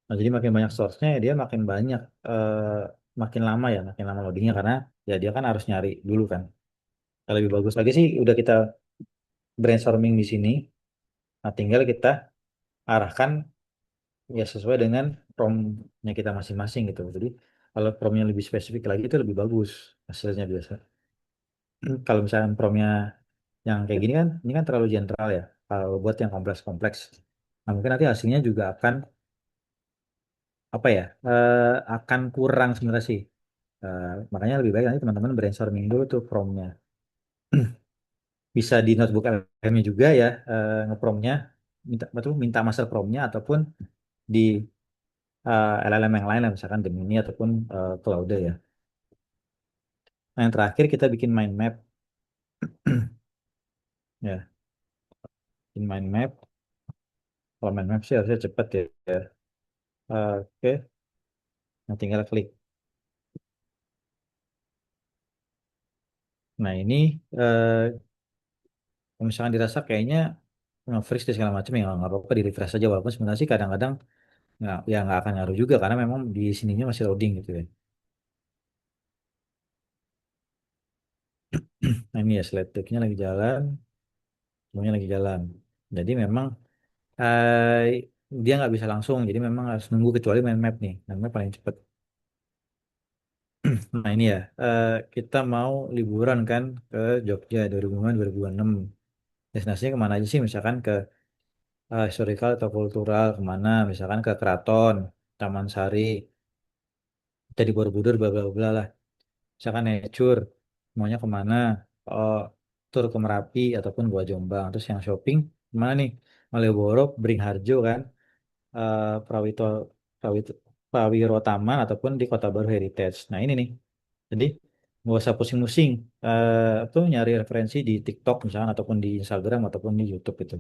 Nah jadi makin banyak source-nya ya dia makin banyak, makin lama ya, makin lama loadingnya karena ya dia kan harus nyari dulu kan. Yang lebih bagus lagi sih udah kita brainstorming di sini. Nah tinggal kita arahkan ya sesuai dengan prompt-nya kita masing-masing gitu. Jadi kalau prompt-nya lebih spesifik lagi itu lebih bagus hasilnya biasa. Kalau misalnya prompt-nya yang kayak gini kan, ini kan terlalu general ya. Kalau buat yang kompleks-kompleks, nah mungkin nanti hasilnya juga akan apa ya, akan kurang sebenarnya sih. Eh, Makanya lebih baik nanti teman-teman brainstorming dulu tuh prompt-nya. Bisa di notebook LM-nya juga ya, ngeprompt-nya, minta master prompt-nya ataupun di LLM yang lain lah, misalkan Gemini ataupun Claude ya. Nah, yang terakhir kita bikin mind map ya, bikin mind map. Kalau mind map sih harusnya cepet ya. Oke, nah tinggal klik. Nah ini kalau misalkan dirasa kayaknya nge-freeze dan segala macam ya nggak apa-apa di refresh aja walaupun sebenarnya sih kadang-kadang nggak ya nggak akan ngaruh juga karena memang di sininya masih loading gitu ya. Nah ini ya slide deck-nya lagi jalan, semuanya lagi jalan. Jadi memang eh, dia nggak bisa langsung, jadi memang harus nunggu kecuali mind map nih. Mind map paling cepat. Nah ini ya, kita mau liburan kan ke Jogja 2005 2006. Destinasinya kemana aja sih? Misalkan ke historical atau kultural kemana? Misalkan ke Keraton, Taman Sari, jadi Borobudur, bla bla bla lah. Misalkan nature, maunya kemana? Oh, tur ke Merapi ataupun Gua Jombang. Terus yang shopping kemana nih? Malioboro, Beringharjo kan, Prawito, Prawito, Prawiro ataupun di Kota Baru Heritage. Nah ini nih. Jadi nggak usah pusing-pusing tuh nyari referensi di TikTok misalnya ataupun di Instagram ataupun di YouTube gitu.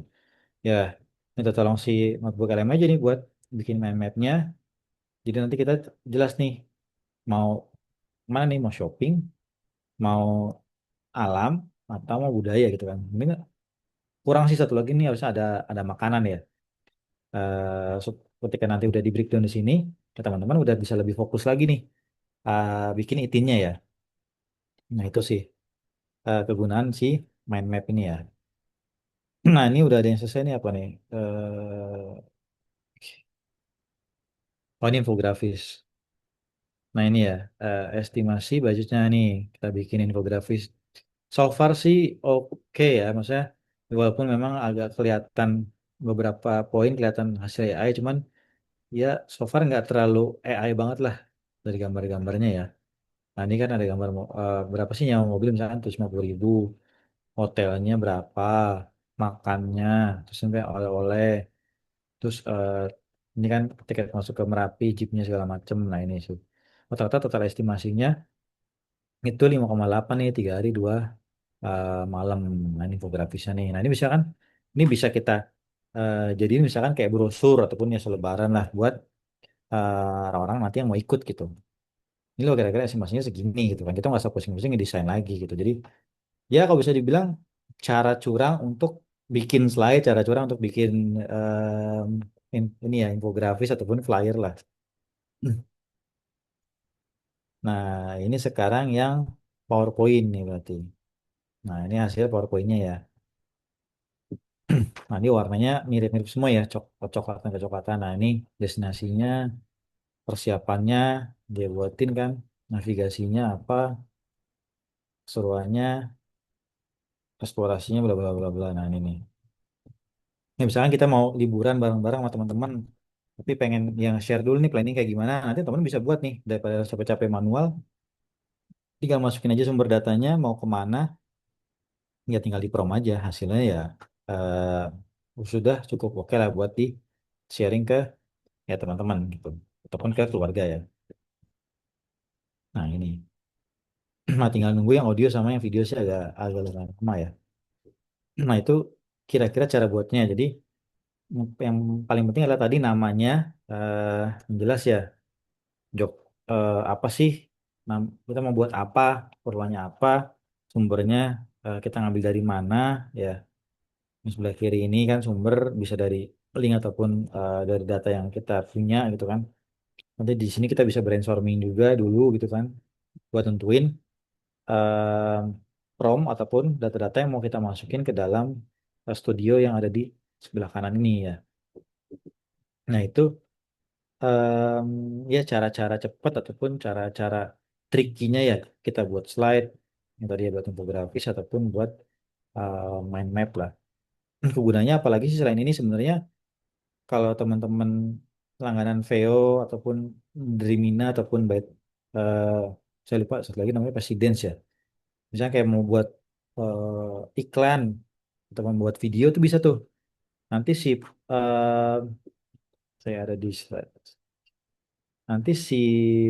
Ya, minta tolong si Notebook LM aja nih buat bikin mind mapnya. Jadi nanti kita jelas nih mau mana nih mau shopping, mau alam atau mau budaya gitu kan. Ini kurang sih satu lagi nih harusnya ada makanan ya. Ketika nanti udah di breakdown di sini, ya teman-teman udah bisa lebih fokus lagi nih bikin itinnya ya. Nah itu sih kegunaan si mind map ini ya. Nah, ini udah ada yang selesai nih apa nih? Oh, ini infografis. Nah, ini ya, estimasi budgetnya nih. Kita bikin infografis. So far sih oke ya, maksudnya walaupun memang agak kelihatan beberapa poin kelihatan hasil AI, cuman ya so far nggak terlalu AI banget lah dari gambar-gambarnya ya. Nah, ini kan ada gambar berapa sih nyawa mobil misalkan 150.000, hotelnya berapa, makannya, terus sampai oleh-oleh. Terus ini kan tiket masuk ke Merapi, jeepnya segala macem. Nah ini sih. Rata-rata total estimasinya itu 5,8 nih, 3 hari 2 malam. Nah ini infografisnya nih. Nah ini bisa kan, ini bisa kita jadiin misalkan kayak brosur ataupun ya selebaran lah buat orang-orang nanti yang mau ikut gitu. Ini loh kira-kira estimasinya segini gitu kan. Kita nggak usah pusing-pusing ngedesain lagi gitu. Jadi ya kalau bisa dibilang cara curang untuk bikin slide, cara curang untuk bikin ini ya infografis ataupun flyer lah. Nah, ini sekarang yang PowerPoint nih berarti. Nah, ini hasil PowerPointnya ya. Nah, ini warnanya mirip-mirip semua ya, coklatan-kecoklatan. Nah, ini destinasinya, persiapannya, dia buatin kan, navigasinya apa, keseruannya, eksplorasinya, bla bla bla bla. Nah, ini nih. Ini misalkan kita mau liburan bareng-bareng sama teman-teman, tapi pengen yang share dulu nih planning kayak gimana. Nanti teman bisa buat nih daripada capek-capek manual, tinggal masukin aja sumber datanya, mau kemana, ya tinggal di prom aja hasilnya ya sudah cukup oke lah buat di sharing ke ya teman-teman gitu ataupun ke keluarga ya. Nah ini nah tinggal nunggu yang audio sama yang video sih agak agak lama ya. Nah itu kira-kira cara buatnya. Jadi yang paling penting adalah tadi namanya yang jelas ya jok apa sih kita mau buat apa, perluannya apa, sumbernya kita ngambil dari mana ya. Yang sebelah kiri ini kan sumber bisa dari link ataupun dari data yang kita punya gitu kan. Nanti di sini kita bisa brainstorming juga dulu gitu kan, buat tentuin em, prompt ataupun data-data yang mau kita masukin ke dalam studio yang ada di sebelah kanan ini ya. Nah itu em, ya cara-cara cepat ataupun cara-cara trikinya ya kita buat slide yang tadi ya buat infografis ataupun buat mind map lah. Kegunaannya apalagi sih selain ini sebenarnya kalau teman-teman langganan Veo ataupun Dreamina ataupun Byte eh, saya lupa satu lagi namanya Presiden ya. Misalnya kayak mau buat iklan atau membuat video tuh bisa tuh. Nanti si saya ada di slide. Nanti si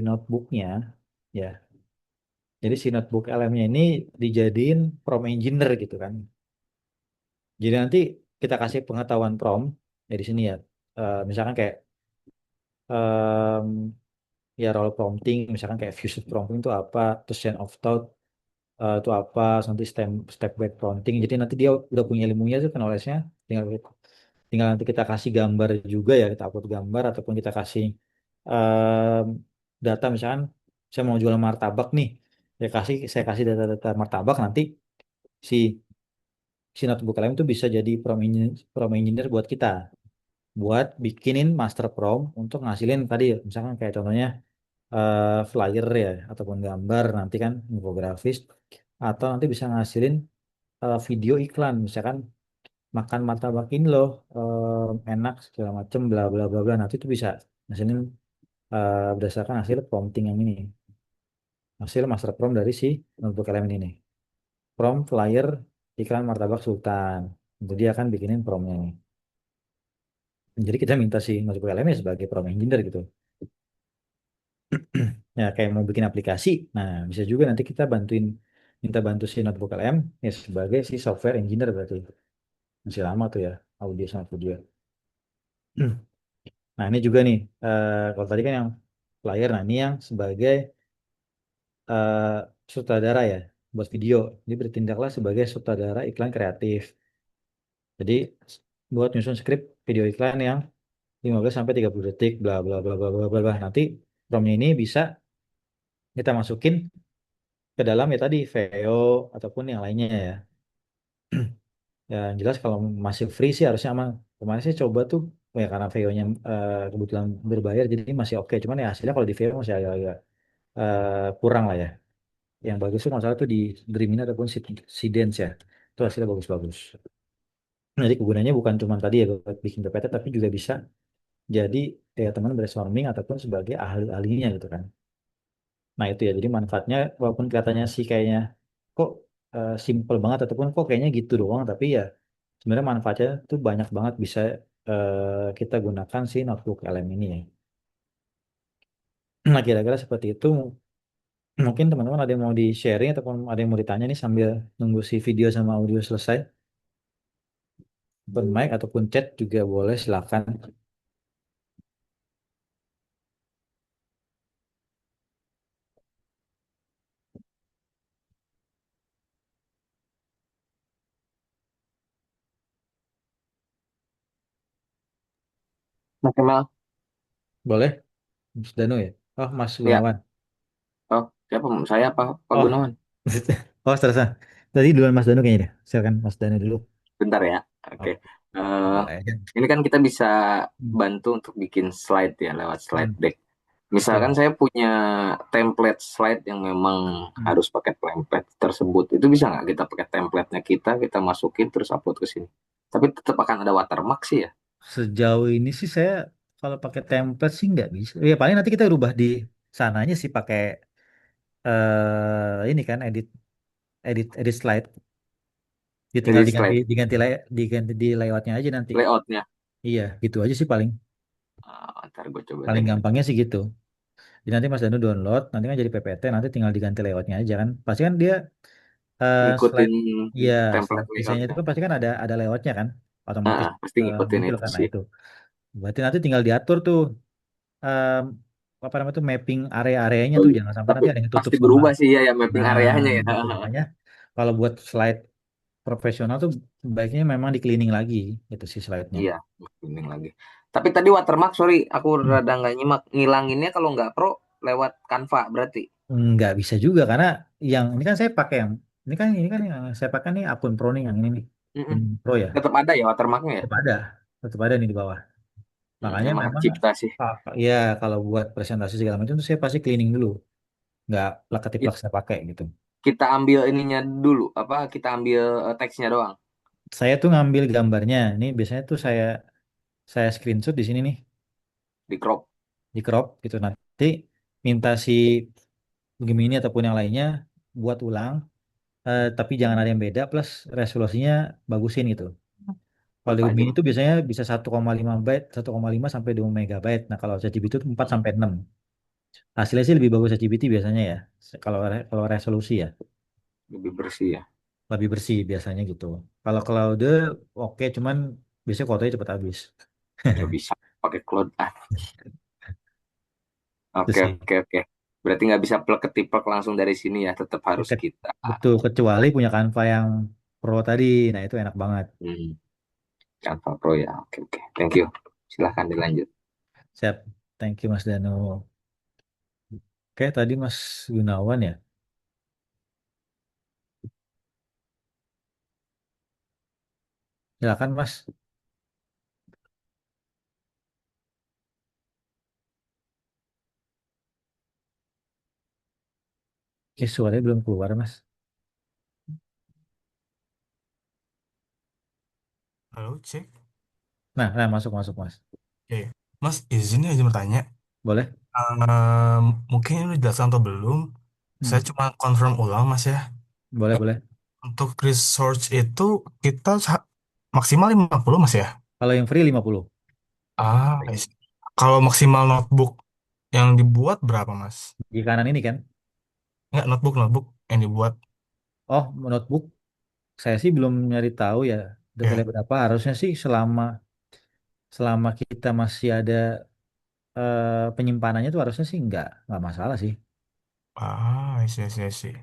notebooknya ya. Jadi si notebook LM-nya ini dijadiin prompt engineer gitu kan. Jadi nanti kita kasih pengetahuan prompt ya di sini ya. Misalkan kayak ya role prompting misalkan kayak fusion prompting itu apa terus chain of thought itu apa terus nanti step back prompting jadi nanti dia udah punya ilmunya tuh knowledge-nya tinggal tinggal nanti kita kasih gambar juga ya kita upload gambar ataupun kita kasih em, data misalkan saya mau jual martabak nih saya kasih data-data martabak nanti si si notebook kalian itu bisa jadi prompt engineer buat kita buat bikinin master prompt untuk ngasilin tadi misalkan kayak contohnya flyer ya ataupun gambar nanti kan infografis atau nanti bisa ngasilin video iklan misalkan makan martabak ini loh enak segala macem bla bla bla bla nanti itu bisa ngasilin berdasarkan hasil prompting yang ini hasil master prompt dari si notebook elemen ini prompt flyer iklan martabak sultan itu dia akan bikinin promptnya nih jadi kita minta si notebook elemen sebagai prompt engineer gitu ya kayak mau bikin aplikasi nah bisa juga nanti kita bantuin minta bantu si notebook LM ya sebagai si software engineer berarti masih lama tuh ya audio sama video nah ini juga nih kalau tadi kan yang flyer nah ini yang sebagai eh, sutradara ya buat video ini bertindaklah sebagai sutradara iklan kreatif jadi buat nyusun skrip video iklan yang 15 sampai 30 detik bla bla bla bla bla bla bla. Nanti promptnya ini bisa kita masukin ke dalam ya tadi VO ataupun yang lainnya ya. Ya yang jelas kalau masih free sih harusnya aman. Kemarin saya coba tuh ya karena VO-nya kebetulan berbayar jadi masih oke. Cuman ya hasilnya kalau di VO masih agak-agak kurang lah ya. Yang bagus tuh masalah tuh di Dreamina ataupun Seedance ya. Itu hasilnya bagus-bagus. Nah, jadi kegunaannya bukan cuma tadi ya buat bikin PPT tapi juga bisa jadi kayak teman brainstorming ataupun sebagai ahli-ahlinya gitu kan. Nah itu ya, jadi manfaatnya walaupun kelihatannya sih kayaknya kok simple banget ataupun kok kayaknya gitu doang, tapi ya sebenarnya manfaatnya tuh banyak banget bisa kita gunakan si notebook LM ini ya. Nah kira-kira seperti itu, mungkin teman-teman ada yang mau di-sharing ataupun ada yang mau ditanya nih sambil nunggu si video sama audio selesai. Open mic ataupun chat juga boleh silakan. Mas Kemal, Boleh, Mas Danu ya? Oh Mas ya. Gunawan. Oh, siapa? Saya apa? Pak Oh, Gunawan. oh terasa. Tadi duluan Mas Danu kayaknya deh. Silakan Mas Danu dulu. Bentar ya. Oke. Oke, Eh, boleh aja. ini kan kita bisa Hmm. bantu untuk bikin slide ya lewat slide Hmm. deck. Misalkan Betul. saya punya template slide yang memang Hmm. harus pakai template tersebut. Itu bisa nggak kita pakai template-nya kita masukin terus upload ke sini. Tapi tetap akan ada watermark sih ya. Sejauh ini sih saya kalau pakai template sih nggak bisa. Ya paling nanti kita rubah di sananya sih pakai ini kan edit slide. Dia tinggal Jadi diganti slide diganti di layoutnya aja nanti. layoutnya. Iya, gitu aja sih paling Ntar gue coba paling deh. gampangnya sih gitu. Jadi nanti Mas Danu download, nanti kan jadi PPT, nanti tinggal diganti layoutnya aja kan. Pasti kan dia slide, Ngikutin iya template slide desainnya itu layoutnya. kan pasti kan ada layoutnya kan, otomatis Pasti ngikutin muncul itu kan. Nah sih. itu, berarti nanti tinggal diatur tuh em, apa namanya tuh mapping area-areanya Oh, tuh iya. jangan sampai Tapi nanti ada yang tutup pasti sama. berubah sih ya, ya mapping Nah areanya ya. gitu makanya kalau buat slide profesional tuh baiknya memang di cleaning lagi itu sih slide-nya. Iya, bimbing lagi. Tapi tadi watermark, sorry, aku Hmm. rada nggak nyimak. Ngilanginnya kalau nggak pro lewat Canva berarti. Nggak bisa juga karena yang ini kan saya pakai yang ini kan yang saya pakai nih akun Pro nih yang ini nih Mm-mm. akun Pro ya Tetap ada ya watermarknya ya. tetap ada tetap ada nih di bawah makanya Emang hak memang cipta sih. ya kalau buat presentasi segala macam tuh saya pasti cleaning dulu nggak plak ketiplak Ki- saya pakai gitu. Kita ambil ininya dulu, apa? Kita ambil teksnya doang Saya tuh ngambil gambarnya ini biasanya tuh saya screenshot di sini nih di crop. di crop gitu nanti minta si Gemini ataupun yang lainnya buat ulang tapi jangan ada yang beda plus resolusinya bagusin gitu. Kalau di Apa aja Gemini mas? itu biasanya bisa 1,5 byte, 1,5 sampai 2 megabyte. Nah, kalau ChatGPT itu 4 sampai 6. Hasilnya sih lebih bagus ChatGPT biasanya ya. Kalau resolusi ya, Lebih bersih ya. lebih bersih biasanya gitu. Kalau Claude oke, cuman biasanya kuotanya cepat habis. Nggak bisa pakai cloud. Itu Oke sih. oke oke. Berarti nggak bisa plek ketiplek langsung dari sini ya. Tetap harus kita. Betul, kecuali punya Canva yang Pro tadi. Nah, itu enak banget. Hmm, Canva Pro ya. Oke oke. Thank you. Silahkan dilanjut. Siap. Thank you Mas Dano. Oke, tadi Mas Gunawan ya. Silakan Mas. Suaranya belum keluar, Mas. Halo, cek. Nah, masuk, masuk, Mas. Oke. Mas, izin ya izin bertanya. Boleh? Mungkin ini udah dijelaskan atau belum? Hmm. Saya cuma confirm ulang, Mas ya. Boleh, Eh, boleh. Untuk research itu kita maksimal 50 Mas ya? Kalau yang free 50. I see. Kalau maksimal notebook yang dibuat berapa, Mas? Di kanan ini kan. Enggak, notebook yang dibuat. Oh, notebook. Saya sih belum nyari tahu ya. Ya. Detailnya berapa. Harusnya sih selama selama kita masih ada penyimpanannya tuh harusnya sih nggak masalah sih. I see, I see, I see.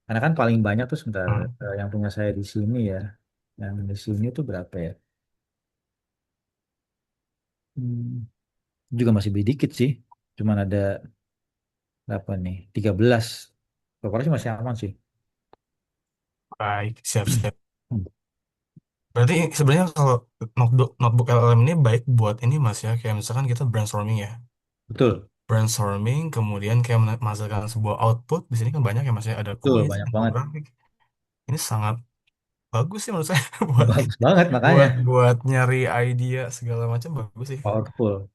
Karena kan paling banyak tuh sebentar Hmm. yang punya saya di sini ya. Yang di sini tuh berapa ya? Hmm, juga masih sedikit sih. Cuman ada berapa nih? 13. Pokoknya sih masih aman sih. Baik, siap, siap. Hmm, Berarti sebenarnya kalau notebook LLM ini baik buat ini Mas ya, kayak misalkan kita brainstorming ya. betul, Brainstorming, kemudian kayak menghasilkan sebuah output. Di sini kan banyak ya Mas ya, ada betul kuis, banyak banget. infografik. Ini sangat bagus sih menurut saya buat Bagus banget makanya. buat buat nyari idea segala macam bagus sih. Powerful.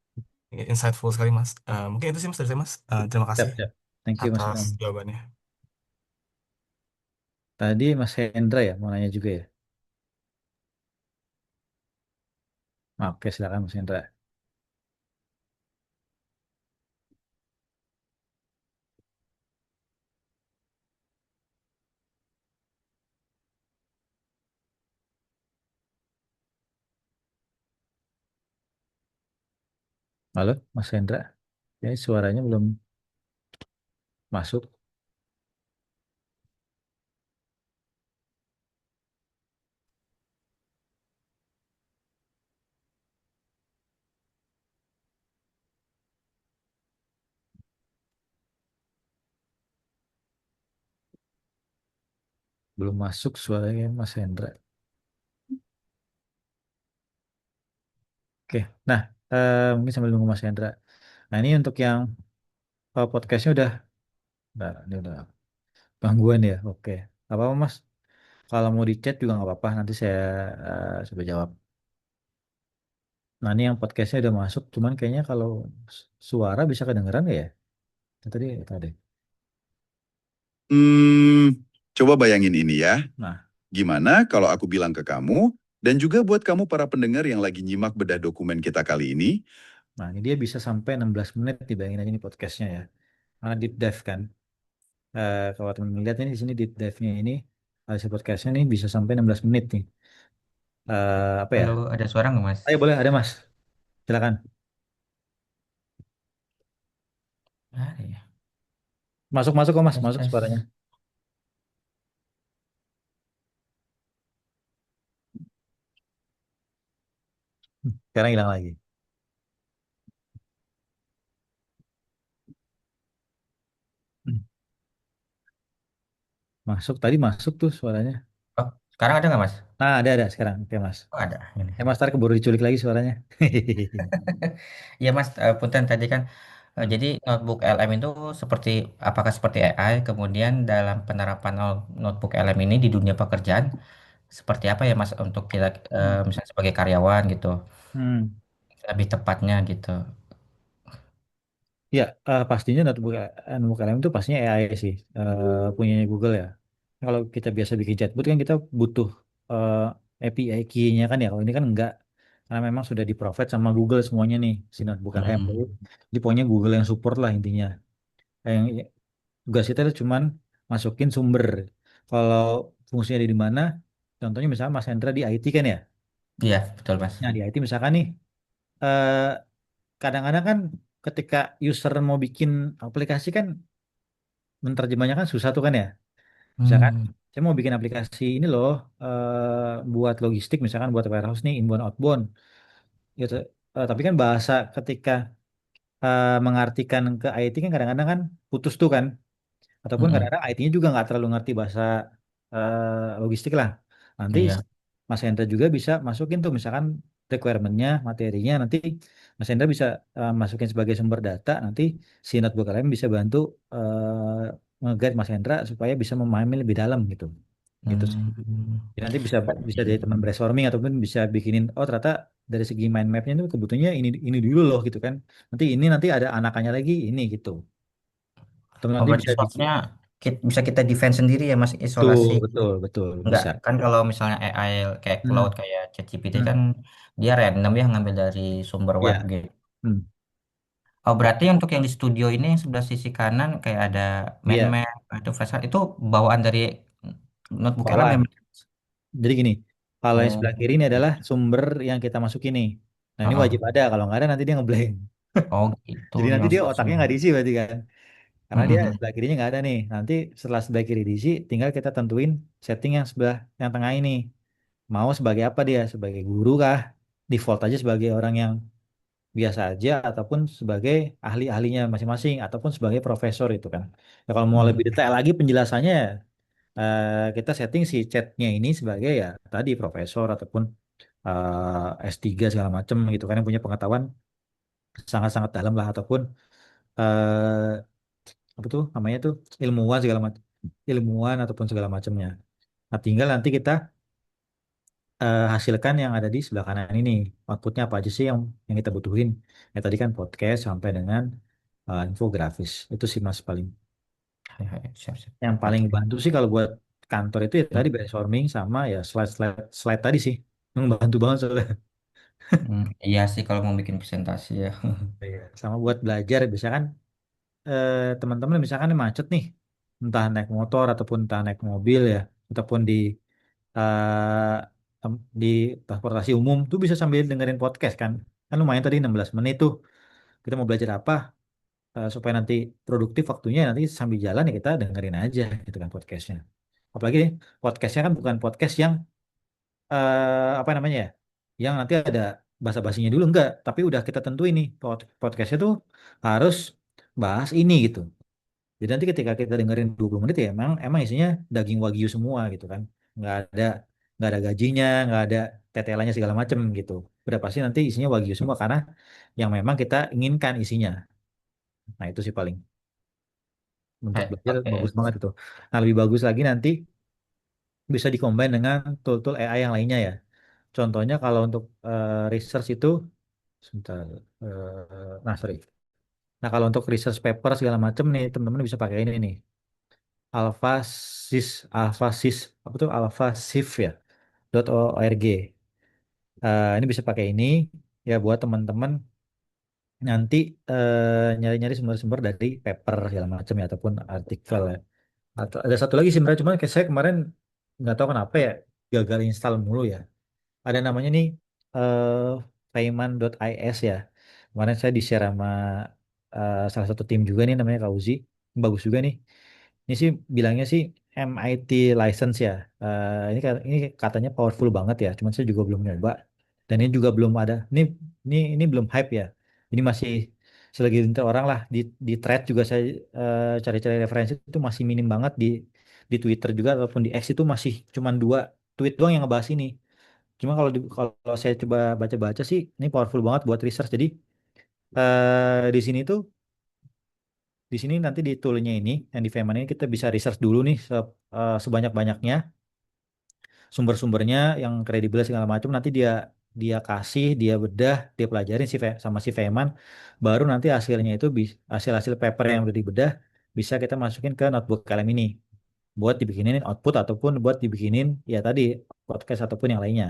Insightful sekali Mas. Mungkin itu sih Mas dari saya Mas. Terima kasih Siap, siap. Thank you Mas atas Ilham. jawabannya. Tadi Mas Hendra ya mau nanya juga ya. Oke, silakan Mas Hendra. Halo, Mas Hendra. Ya, suaranya belum masuk. Belum masuk suaranya Mas Hendra. Oke, nah mungkin sambil nunggu Mas Hendra. Nah ini untuk yang podcastnya udah, ini udah gangguan ya. Oke, gak apa-apa Mas. Kalau mau di chat juga nggak apa-apa. Nanti saya coba jawab. Nah ini yang podcastnya udah masuk. Cuman kayaknya kalau suara bisa kedengeran nggak ya? Tadi. Coba bayangin ini ya. Nah, Gimana kalau aku bilang ke kamu, dan juga buat kamu para pendengar yang lagi nyimak bedah dokumen kita kali ini, nah ini dia bisa sampai 16 menit dibayangin aja nih podcastnya ya. Karena deep dive kan. Kalau teman-teman lihat ini di sini deep dive-nya ini hasil podcastnya nih bisa sampai 16 menit nih. Apa ya? Halo, ada suara nggak Mas? Ayo boleh ada Mas. Silakan. Ada ya. Masuk masuk kok Mas, Tes masuk tes. suaranya. Sekarang hilang lagi. Hmm. Masuk tadi masuk tuh suaranya. Oh, sekarang ada nggak Mas? Nah, ada sekarang. Oke, Mas. Oh, ada. Ini. Mas, ntar keburu diculik lagi suaranya. Iya Mas, punten tadi kan. Hmm. Jadi notebook LM itu seperti apakah seperti AI? Kemudian dalam penerapan notebook LM ini di dunia pekerjaan seperti apa ya Mas untuk kita misalnya sebagai karyawan gitu, Hmm. lebih tepatnya gitu. Ya, pastinya notebook LM itu pastinya AI sih, punyanya Google ya. Kalau kita biasa bikin chatbot kan kita butuh eh, API key-nya kan ya. Kalau ini kan enggak, karena memang sudah di-provide sama Google semuanya nih, si notebook LM. Hmm. Jadi pokoknya Google yang support lah intinya. Yang tugas kita itu cuman masukin sumber. Kalau fungsinya ada di mana, contohnya misalnya Mas Hendra di IT kan ya. Iya, betul Mas. Nah di IT misalkan nih, eh, kadang-kadang kan ketika user mau bikin aplikasi kan menerjemahnya kan susah tuh kan ya. Misalkan Hmm. saya mau bikin aplikasi ini loh, buat logistik misalkan buat warehouse nih inbound outbound gitu. Tapi kan bahasa ketika mengartikan ke IT kan kadang-kadang kan putus tuh kan. Ataupun Mm-mm. kadang-kadang IT-nya juga nggak terlalu ngerti bahasa logistik lah. Nanti Iya, Mas Hendra juga bisa masukin tuh misalkan requirement-nya, materinya, nanti Mas Hendra bisa masukin sebagai sumber data, nanti si Notebook LM bisa bantu nge-guide Mas Hendra supaya bisa memahami lebih dalam gitu. Gitu sih. Hmm. Jadi nanti bisa bisa jadi teman brainstorming ataupun bisa bikinin oh ternyata dari segi mind mapnya itu kebutuhannya ini dulu loh gitu kan. Nanti ada anakannya lagi ini gitu. Atau Oh, nanti berarti bisa bikin source-nya bisa kita defense sendiri ya Mas, betul isolasi. betul betul Enggak, bisa. kan kalau misalnya AI kayak Claude, Hmm, kayak ChatGPT kan hmm, dia random ya ngambil dari sumber web ya. gitu. Hmm, Oh, berarti untuk yang di studio ini yang sebelah sisi kanan kayak ada main iya. map, ada flashcard itu bawaan dari notebook LM Malah. ya? Jadi gini, kalau yang Oh, sebelah kiri ini adalah sumber yang kita masukin nih. Nah ini heeh. wajib ada, kalau nggak ada nanti dia ngeblank. Oh gitu Jadi nanti yang dia sebelah otaknya sini. nggak diisi berarti kan. Karena dia Mm-mm. sebelah kirinya nggak ada nih. Nanti setelah sebelah kiri diisi, tinggal kita tentuin setting yang sebelah yang tengah ini. Mau sebagai apa dia? Sebagai guru kah? Default aja sebagai orang yang biasa aja, ataupun sebagai ahli-ahlinya masing-masing, ataupun sebagai profesor itu kan. Ya, kalau mau lebih Mm. detail lagi penjelasannya, kita setting si chatnya ini sebagai ya tadi profesor ataupun S3 segala macam gitu kan yang punya pengetahuan sangat-sangat dalam lah ataupun eh apa tuh namanya tuh ilmuwan segala macam ilmuwan ataupun segala macamnya. Nah, tinggal nanti kita hasilkan yang ada di sebelah kanan ini outputnya apa aja sih yang kita butuhin. Ya tadi kan podcast sampai dengan infografis itu sih mas paling Hai, hai, siap, siap. yang paling Oke. bantu sih kalau buat kantor itu ya tadi brainstorming sama ya slide tadi sih membantu banget soalnya. Iya sih kalau mau bikin presentasi ya. Iya. Sama buat belajar bisa kan teman-teman misalkan macet nih, entah naik motor ataupun entah naik mobil ya, ataupun eh, di transportasi umum tuh bisa sambil dengerin podcast kan. Kan lumayan tadi 16 menit tuh. Kita mau belajar apa supaya nanti produktif waktunya nanti sambil jalan ya kita dengerin aja gitu kan podcastnya. Apalagi podcastnya kan bukan podcast yang apa namanya ya, yang nanti ada basa-basinya dulu enggak, tapi udah kita tentuin nih podcastnya tuh harus bahas ini gitu. Jadi nanti ketika kita dengerin 20 menit ya emang isinya daging wagyu semua gitu kan. Nggak ada nggak ada gajinya, nggak ada tetelannya segala macem gitu. Udah pasti nanti isinya wagyu semua karena yang memang kita inginkan isinya. Nah, itu sih paling untuk belajar bagus Oke. banget itu. Nah, lebih bagus lagi nanti bisa dikombin dengan tool-tool AI yang lainnya ya. Contohnya kalau untuk research itu sebentar nah sorry. Nah, kalau untuk research paper segala macem nih teman-teman bisa pakai ini nih. Alpha Alpha apa tuh Alpha Sif ya .org. Ini bisa pakai ini ya buat teman-teman nanti nyari-nyari sumber-sumber dari paper segala macam ya ataupun artikel ya. Atau ada satu lagi sih sebenarnya cuman kayak saya kemarin nggak tahu kenapa ya gagal install mulu ya. Ada namanya nih eh Feynman.is ya. Kemarin saya di-share sama salah satu tim juga nih namanya Kauzi. Bagus juga nih. Ini sih bilangnya sih MIT license ya. Ini katanya powerful banget ya. Cuman saya juga belum nyoba. Dan ini juga belum ada. Ini belum hype ya. Ini masih selagi orang lah di thread juga saya cari-cari referensi itu masih minim banget di Twitter juga ataupun di X itu masih cuman 2 tweet doang yang ngebahas ini. Cuma kalau saya coba baca-baca sih ini powerful banget buat research. Jadi di sini tuh di sini nanti di toolnya ini yang di Feynman ini kita bisa research dulu nih sebanyak-banyaknya sumber-sumbernya yang kredibel segala macam nanti dia dia kasih dia bedah dia pelajarin sama si Feynman baru nanti hasilnya itu hasil-hasil paper yang udah dibedah bisa kita masukin ke notebook kalian ini buat dibikinin output ataupun buat dibikinin ya tadi podcast ataupun yang lainnya.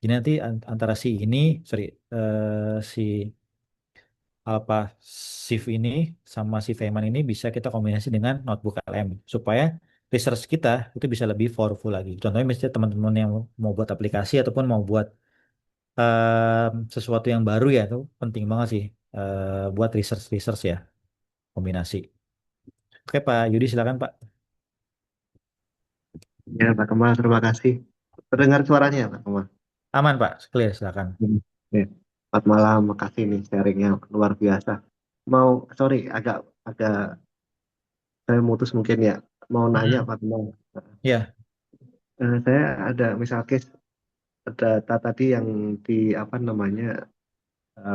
Jadi nanti antara si ini sorry si Alpha Shift ini sama si Feynman ini bisa kita kombinasi dengan notebook LM supaya research kita itu bisa lebih powerful lagi. Contohnya misalnya teman-teman yang mau buat aplikasi ataupun mau buat sesuatu yang baru ya itu penting banget sih buat research ya kombinasi. Oke Pak Yudi silakan Pak. Ya, Pak Kemal, terima kasih. Terdengar suaranya, ya, Pak Kemal. Aman Pak, clear silakan. Ya. Selamat malam, makasih nih sharingnya luar biasa. Sorry, agak agak saya mutus mungkin ya. Mau nanya Mm-mm. Pak Kemal. Ya, Saya ada misal case data tadi yang di apa namanya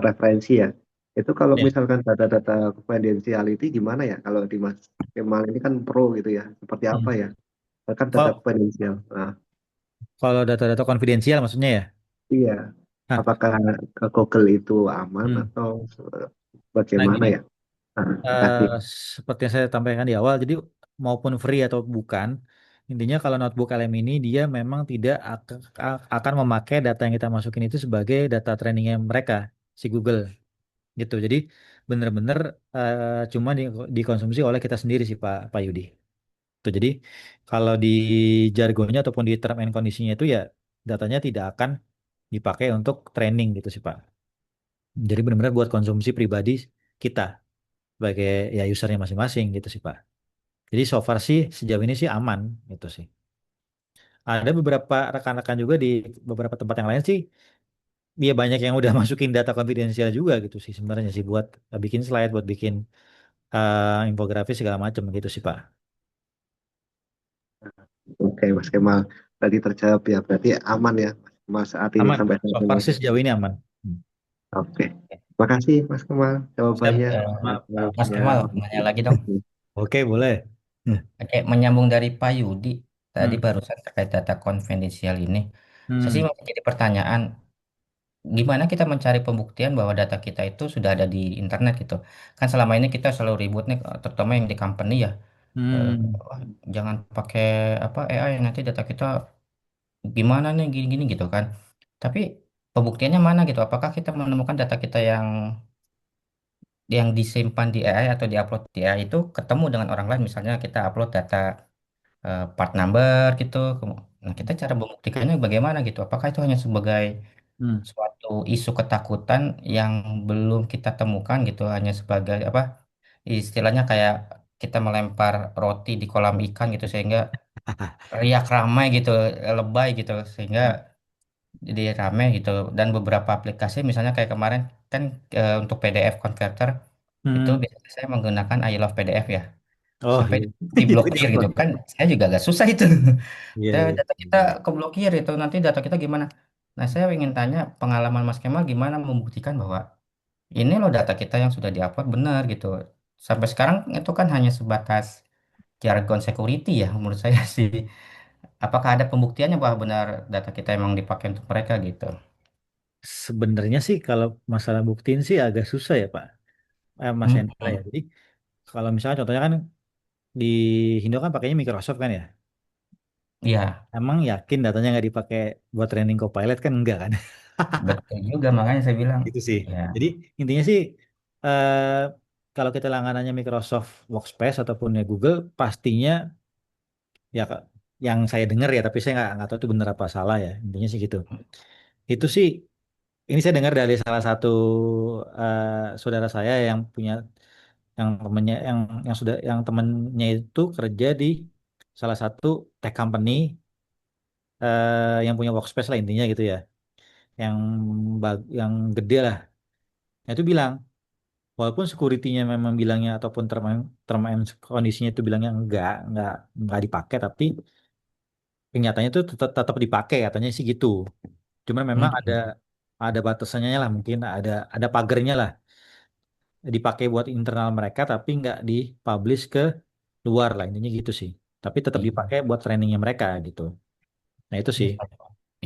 referensi ya. Itu kalau Ya. misalkan data-data confidentiality gimana ya? Kalau di Mas Kemal ini kan pro gitu ya. Seperti apa Hmm. ya? Kan data Kalau confidential. Nah, kalau data-data konfidensial maksudnya ya. iya. Nah, Apakah ke Google itu aman hmm. atau Nah bagaimana gini, ya? Nah, eh, makasih. seperti yang saya sampaikan di awal, jadi maupun free atau bukan, intinya kalau notebook LM ini dia memang tidak akan memakai data yang kita masukin itu sebagai data trainingnya mereka, si Google gitu. Jadi benar-benar cuma dikonsumsi oleh kita sendiri sih Pak Yudi. Tuh, jadi kalau di jargonnya ataupun di term and conditionnya itu ya datanya tidak akan dipakai untuk training gitu sih Pak. Jadi benar-benar buat konsumsi pribadi kita sebagai ya usernya masing-masing gitu sih Pak. Jadi so far sih sejauh ini sih aman gitu sih. Ada beberapa rekan-rekan juga di beberapa tempat yang lain sih, ya banyak yang udah masukin data konfidensial juga gitu sih sebenarnya sih buat bikin slide, buat bikin infografis segala macam gitu sih Pak. Oke, Mas Kemal. Tadi terjawab ya. Berarti aman ya, Mas, saat ini Aman sampai Pak. So saat far ini. sih sejauh ini aman. Hmm. Oke. Makasih, Mas Kemal. Siap, Jawabannya. Mas Ya. Kemal, nanya lagi dong. Oke, boleh. Hmm. Oke, menyambung dari Pak Yudi tadi Hmm. barusan terkait data konfidensial ini, saya sih Hmm. masih jadi pertanyaan, gimana kita mencari pembuktian bahwa data kita itu sudah ada di internet gitu? Kan selama ini kita selalu ribut nih, terutama yang di company ya, Hmm. wah, jangan pakai apa AI nanti data kita gimana nih gini-gini gitu kan. Tapi pembuktiannya mana gitu? Apakah kita menemukan data kita yang disimpan di AI atau diupload di AI itu ketemu dengan orang lain, misalnya kita upload data part number gitu. Nah, kita cara membuktikannya bagaimana gitu? Apakah itu hanya sebagai Hmm. suatu isu ketakutan yang belum kita temukan gitu, hanya sebagai apa? Istilahnya kayak kita melempar roti di kolam ikan gitu sehingga riak ramai gitu, lebay gitu sehingga jadi rame gitu. Dan beberapa aplikasi misalnya kayak kemarin kan untuk PDF converter itu Hmm. biasanya saya menggunakan I Love PDF ya. Oh Sampai iya. Itu diblokir gitu diupload. kan, saya juga agak susah itu. Iya, Kita iya. data kita keblokir itu, nanti data kita gimana? Nah, saya ingin tanya pengalaman Mas Kemal gimana membuktikan bahwa ini loh data kita yang sudah diupload benar gitu. Sampai sekarang itu kan hanya sebatas jargon security ya menurut saya sih. Apakah ada pembuktiannya bahwa benar data kita emang dipakai untuk mereka gitu? Sebenarnya sih kalau masalah buktiin sih agak susah ya Pak, Mas Hmm, Hendra ya. Jadi kalau misalnya contohnya kan di Indo kan pakainya Microsoft kan ya. iya, Emang yakin datanya nggak dipakai buat training Copilot kan enggak kan? betul juga makanya saya bilang Itu sih. ya. Jadi intinya sih eh, kalau kita langganannya Microsoft Workspace ataupun ya Google pastinya ya Kak, yang saya dengar ya tapi saya nggak tahu itu benar apa salah ya. Intinya sih gitu. Itu sih ini saya dengar dari salah satu eh, saudara saya yang punya yang temennya yang temennya itu kerja di salah satu tech company yang punya workspace lah intinya gitu ya yang yang gede lah. Nah, itu bilang walaupun security-nya memang bilangnya ataupun term and kondisinya itu bilangnya enggak dipakai tapi kenyataannya itu tetap dipakai katanya sih gitu. Cuma memang Hmm, ada batasannya lah mungkin ada pagernya lah dipakai buat internal mereka tapi nggak dipublish ke luar lah intinya gitu sih. Tapi tetap iya. dipakai buat trainingnya mereka gitu. Nah itu Iya, sih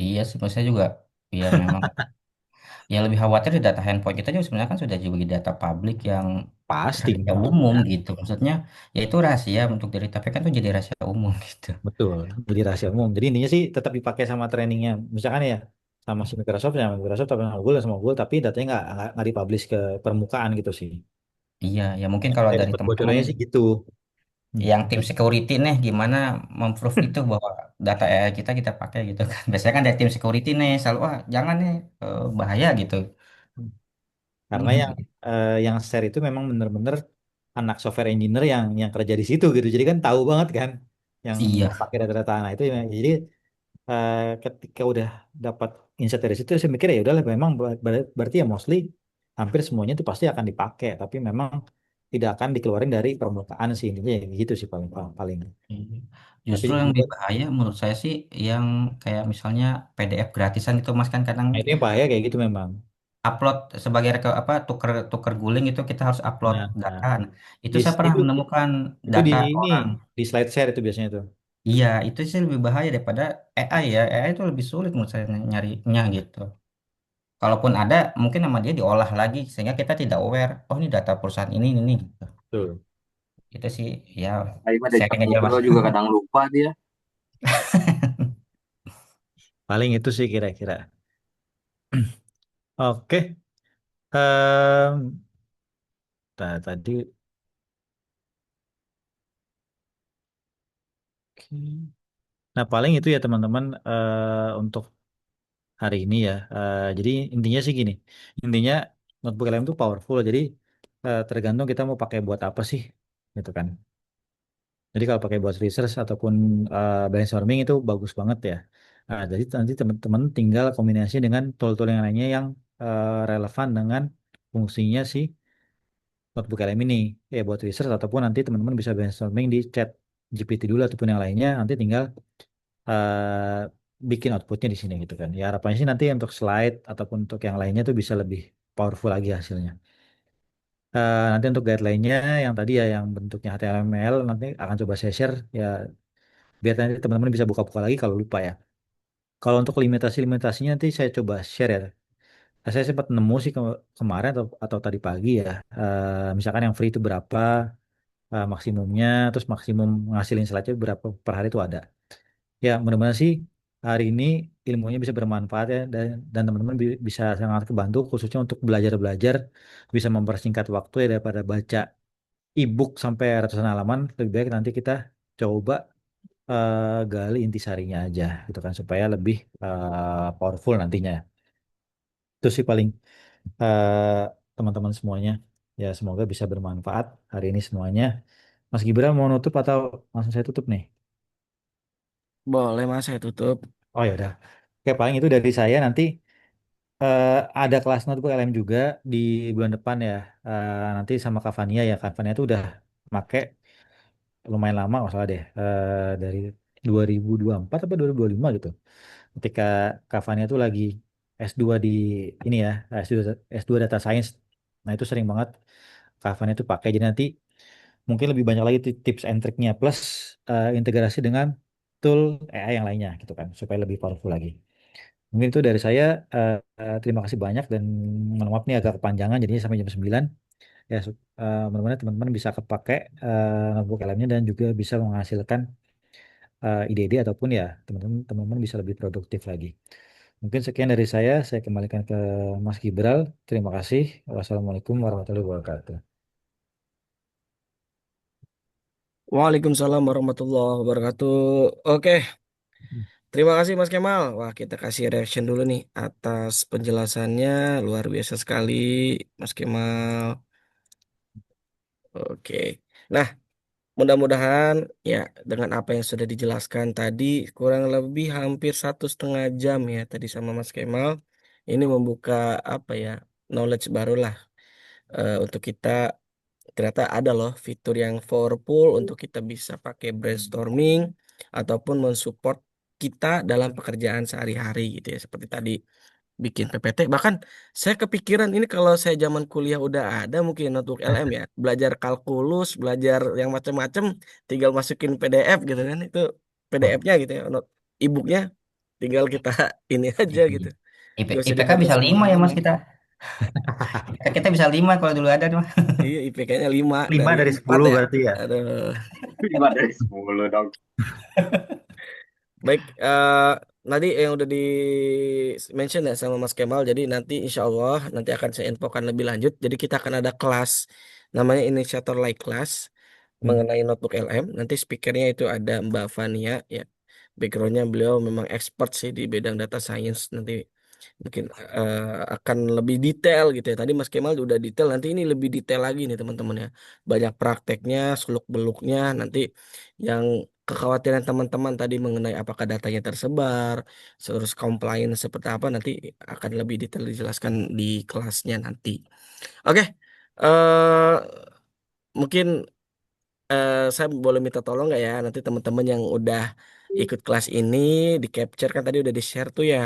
iya sih, maksud saya juga ya memang yang lebih khawatir di data handphone kita juga sebenarnya kan sudah jadi data publik yang pasti rahasia umum tentunya. gitu. Maksudnya ya itu rahasia untuk diri tapi kan itu jadi rahasia umum gitu. Betul, jadi rahasia umum. Jadi intinya sih tetap dipakai sama trainingnya. Misalkan ya sama si Microsoft sama Microsoft tapi sama Google tapi datanya nggak dipublish ke permukaan gitu sih. Iya, ya mungkin kalau Saya dari dapat teman-teman bocorannya sih gitu. Hmm. yang tim security nih gimana memprove itu bahwa data AI kita pakai gitu kan. Biasanya kan dari tim security nih selalu wah jangan nih bahaya gitu. Karena yang share itu memang bener-bener anak software engineer yang kerja di situ gitu. Jadi kan tahu banget kan yang Iya. pakai data-data nah itu ya. Jadi ketika udah dapat insight dari situ saya mikir ya udahlah memang berarti ya mostly hampir semuanya itu pasti akan dipakai tapi memang tidak akan dikeluarin dari permukaan sih intinya ya gitu sih paling paling. Iya. Tapi Justru yang juga lebih bahaya menurut saya sih yang kayak misalnya PDF gratisan itu Mas kan kadang nah itu yang bahaya kayak gitu memang. upload sebagai apa tuker tuker guling itu kita harus upload Nah, data. nah, Nah, itu di, saya pernah menemukan itu di data ini orang. di slide share itu biasanya tuh. Iya, itu sih lebih bahaya daripada AI ya. AI itu lebih sulit menurut saya nyarinya gitu. Kalaupun ada, mungkin sama dia diolah lagi sehingga kita tidak aware. Oh, ini data perusahaan ini gitu. Tuh. Itu sih ya Saya mah diajak sharing aja mas. ngobrol juga kadang lupa dia. Paling itu sih kira-kira. Oke. Em, tadi. Oke. Nah, paling itu ya teman-teman untuk hari ini ya. Jadi intinya sih gini. Intinya notebook LM itu powerful. Jadi tergantung kita mau pakai buat apa sih, gitu kan. Jadi kalau pakai buat research ataupun brainstorming itu bagus banget ya. Nah, jadi nanti teman-teman tinggal kombinasi dengan tool-tool yang lainnya yang relevan dengan fungsinya si notebook LM ini. Ya buat research ataupun nanti teman-teman bisa brainstorming di chat GPT dulu ataupun yang lainnya. Nanti tinggal eh, bikin outputnya di sini gitu kan. Ya harapannya sih nanti untuk slide ataupun untuk yang lainnya tuh bisa lebih powerful lagi hasilnya. Nanti untuk guideline-nya yang tadi ya yang bentuknya HTML nanti akan coba saya share ya biar nanti teman-teman bisa buka-buka lagi kalau lupa ya. Kalau untuk limitasi-limitasinya nanti saya coba share ya. Saya sempat nemu sih kemarin atau tadi pagi ya. Misalkan yang free itu berapa maksimumnya, terus maksimum ngasilin slide-nya berapa per hari itu ada. Ya, mudah-mudahan sih hari ini ilmunya bisa bermanfaat ya dan teman-teman bisa sangat kebantu khususnya untuk belajar-belajar bisa mempersingkat waktu ya daripada baca e-book sampai ratusan halaman lebih baik nanti kita coba gali intisarinya aja gitu kan supaya lebih powerful nantinya. Itu sih paling eh, teman-teman semuanya. Ya semoga bisa bermanfaat hari ini semuanya. Mas Gibran mau nutup atau langsung saya tutup nih? Boleh mas, saya tutup. Oh ya udah. Oke, paling itu dari saya nanti eh, ada kelas notebook LM juga di bulan depan ya. Nanti sama Kavania ya. Kavania itu udah make lumayan lama nggak salah deh. Dari 2024 atau 2025 gitu. Ketika Kavania tuh lagi S2 di ini ya, S2 Data Science. Nah, itu sering banget Kavania itu pakai. Jadi nanti mungkin lebih banyak lagi tips and triknya plus integrasi dengan tool AI yang lainnya gitu kan supaya lebih powerful lagi. Mungkin itu dari saya. Terima kasih banyak dan mohon maaf nih agak kepanjangan jadinya sampai jam 9. Ya, mudah-mudahan teman-teman bisa kepake notebook LM-nya dan juga bisa menghasilkan ide-ide ataupun ya teman-teman bisa lebih produktif lagi. Mungkin sekian dari saya kembalikan ke Mas Gibral. Terima kasih. Wassalamualaikum warahmatullahi wabarakatuh. Waalaikumsalam warahmatullahi wabarakatuh. Oke, terima kasih Mas Kemal. Wah, kita kasih reaction dulu nih atas penjelasannya. Luar biasa sekali, Mas Kemal. Oke. Nah, mudah-mudahan ya dengan apa yang sudah dijelaskan tadi kurang lebih hampir 1,5 jam ya tadi sama Mas Kemal. Ini membuka apa ya knowledge baru lah untuk kita. Ternyata ada loh fitur yang powerful untuk kita bisa pakai brainstorming ataupun mensupport kita dalam pekerjaan sehari-hari gitu ya. Seperti tadi bikin PPT. Bahkan saya kepikiran ini kalau saya zaman kuliah udah ada mungkin notebook LM ya. Belajar kalkulus, belajar yang macam-macam, tinggal masukin PDF gitu kan. Itu Wah, PDF-nya gitu ya. E-booknya tinggal kita ini aja gitu. Gak usah IPK difoto bisa 5 ya sembarangan. mas kita. Kita bisa 5 kalau dulu ada mah. Iya, IPK-nya 5 5 dari dari 4 10 ya. berarti ya. Aduh. 5 dari 10 dong. Baik, tadi yang udah di mention ya sama Mas Kemal. Jadi nanti insya Allah nanti akan saya infokan lebih lanjut. Jadi kita akan ada kelas namanya Initiator Like Class Hmm. mengenai notebook LM. Nanti speakernya itu ada Mbak Fania ya. Backgroundnya beliau memang expert sih di bidang data science. Nanti mungkin akan lebih detail gitu ya. Tadi Mas Kemal udah detail. Nanti ini lebih detail lagi nih teman-teman ya. Banyak prakteknya, seluk-beluknya. Nanti yang kekhawatiran teman-teman tadi mengenai apakah datanya tersebar, terus compliance seperti apa nanti akan lebih detail dijelaskan di kelasnya nanti. Oke, eh mungkin saya boleh minta tolong nggak ya nanti teman-teman yang udah ikut kelas ini di capture kan tadi udah di share tuh ya.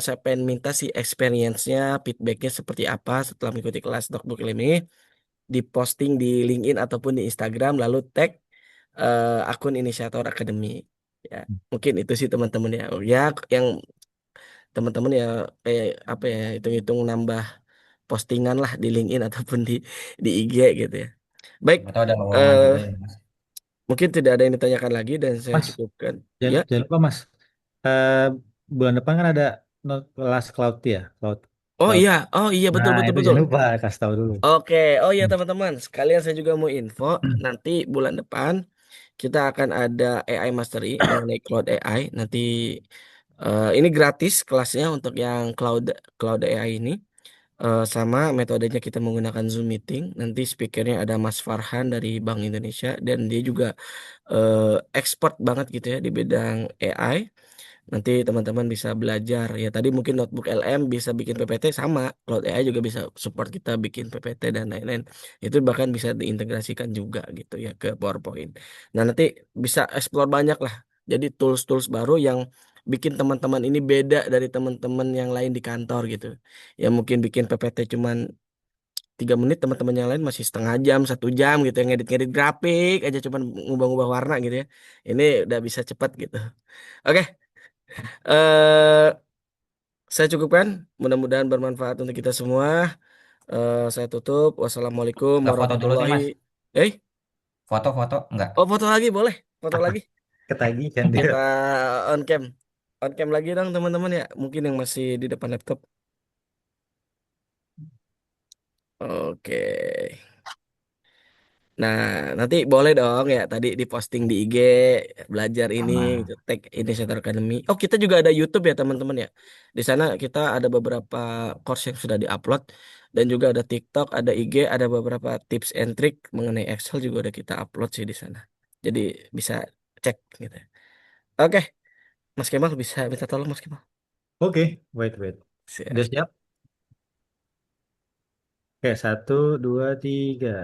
Saya pengen minta sih experience-nya, feedback-nya seperti apa setelah mengikuti kelas Notebook ini, diposting di LinkedIn ataupun di Instagram, lalu tag akun inisiator akademi. Ya, mungkin itu sih teman-teman ya. Oh, ya, yang teman-teman ya kayak apa ya, hitung-hitung nambah postingan lah di LinkedIn ataupun di IG gitu ya. Baik, Atau ada lowongan eh juga ya Mas. mungkin tidak ada yang ditanyakan lagi dan saya Mas, cukupkan. jangan, Ya, jangan lupa Mas. Eh, bulan depan kan ada kelas cloud ya, cloud, oh cloud. iya, oh iya betul Nah, betul itu betul. jangan lupa kasih tahu dulu. Oke, oh iya Hmm. teman-teman, sekalian saya juga mau info, nanti bulan depan kita akan ada AI Mastery mengenai Cloud AI. Nanti ini gratis kelasnya untuk yang Cloud Cloud AI ini. Sama metodenya kita menggunakan Zoom meeting. Nanti speakernya ada Mas Farhan dari Bank Indonesia dan dia juga expert banget gitu ya di bidang AI. Nanti teman-teman bisa belajar. Ya tadi mungkin notebook LM bisa bikin PPT sama. Cloud AI juga bisa support kita bikin PPT dan lain-lain. Itu bahkan bisa diintegrasikan juga gitu ya ke PowerPoint. Nah nanti bisa explore banyak lah. Jadi tools-tools baru yang bikin teman-teman ini beda dari teman-teman yang lain di kantor gitu. Ya mungkin bikin PPT cuman 3 menit, teman-teman yang lain masih setengah jam, 1 jam gitu yang ngedit-ngedit grafik aja cuman ngubah-ngubah warna gitu ya. Ini udah bisa cepat gitu. Oke, eh saya cukupkan. Mudah-mudahan bermanfaat untuk kita semua. Saya tutup. Wassalamualaikum Nggak foto dulu nih warahmatullahi. Mas. Eh, Foto-foto enggak? oh foto lagi boleh, foto lagi. Ketagihan dia. Kita on cam, on cam lagi dong teman-teman ya. Mungkin yang masih di depan laptop. Oke. Nah, nanti boleh dong ya tadi diposting di IG belajar ini Sama. gitu, tag Inisiator Academy. Oh, kita juga ada YouTube ya teman-teman ya. Di sana kita ada beberapa course yang sudah diupload dan juga ada TikTok, ada IG, ada beberapa tips and trick mengenai Excel juga udah kita upload sih di sana. Jadi bisa cek gitu. Oke, Mas Kemal bisa minta tolong Mas Kemal. Oke, wait. Udah Siap. siap? Oke, 1, 2, 3.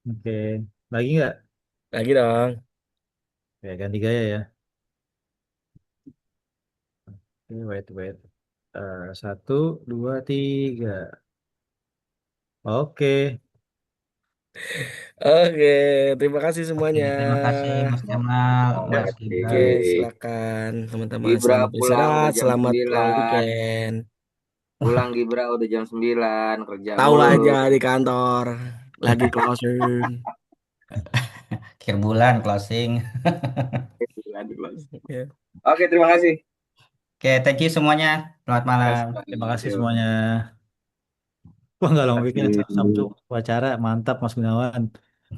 Oke, lagi nggak? Lagi dong. Oke, ganti gaya ya. Oke, wait. 1, 2, 3. Oke, Oke, terima kasih Oke, semuanya. terima kasih Mas Kemal, Terima Mas Oke, Gibran. kasih. silakan teman-teman. Gibra Selamat pulang udah beristirahat, jam selamat long 9. weekend. Pulang Gibra udah jam 9. Kerja Tahu mulu. aja di kantor lagi closing. Akhir bulan closing. Ya. Oke, terima kasih. Oke, thank you semuanya. Selamat malam. terima kasih Yuk. semuanya. Wah, nggak long weekend, Kasih. Sabtu acara mantap Mas Gunawan.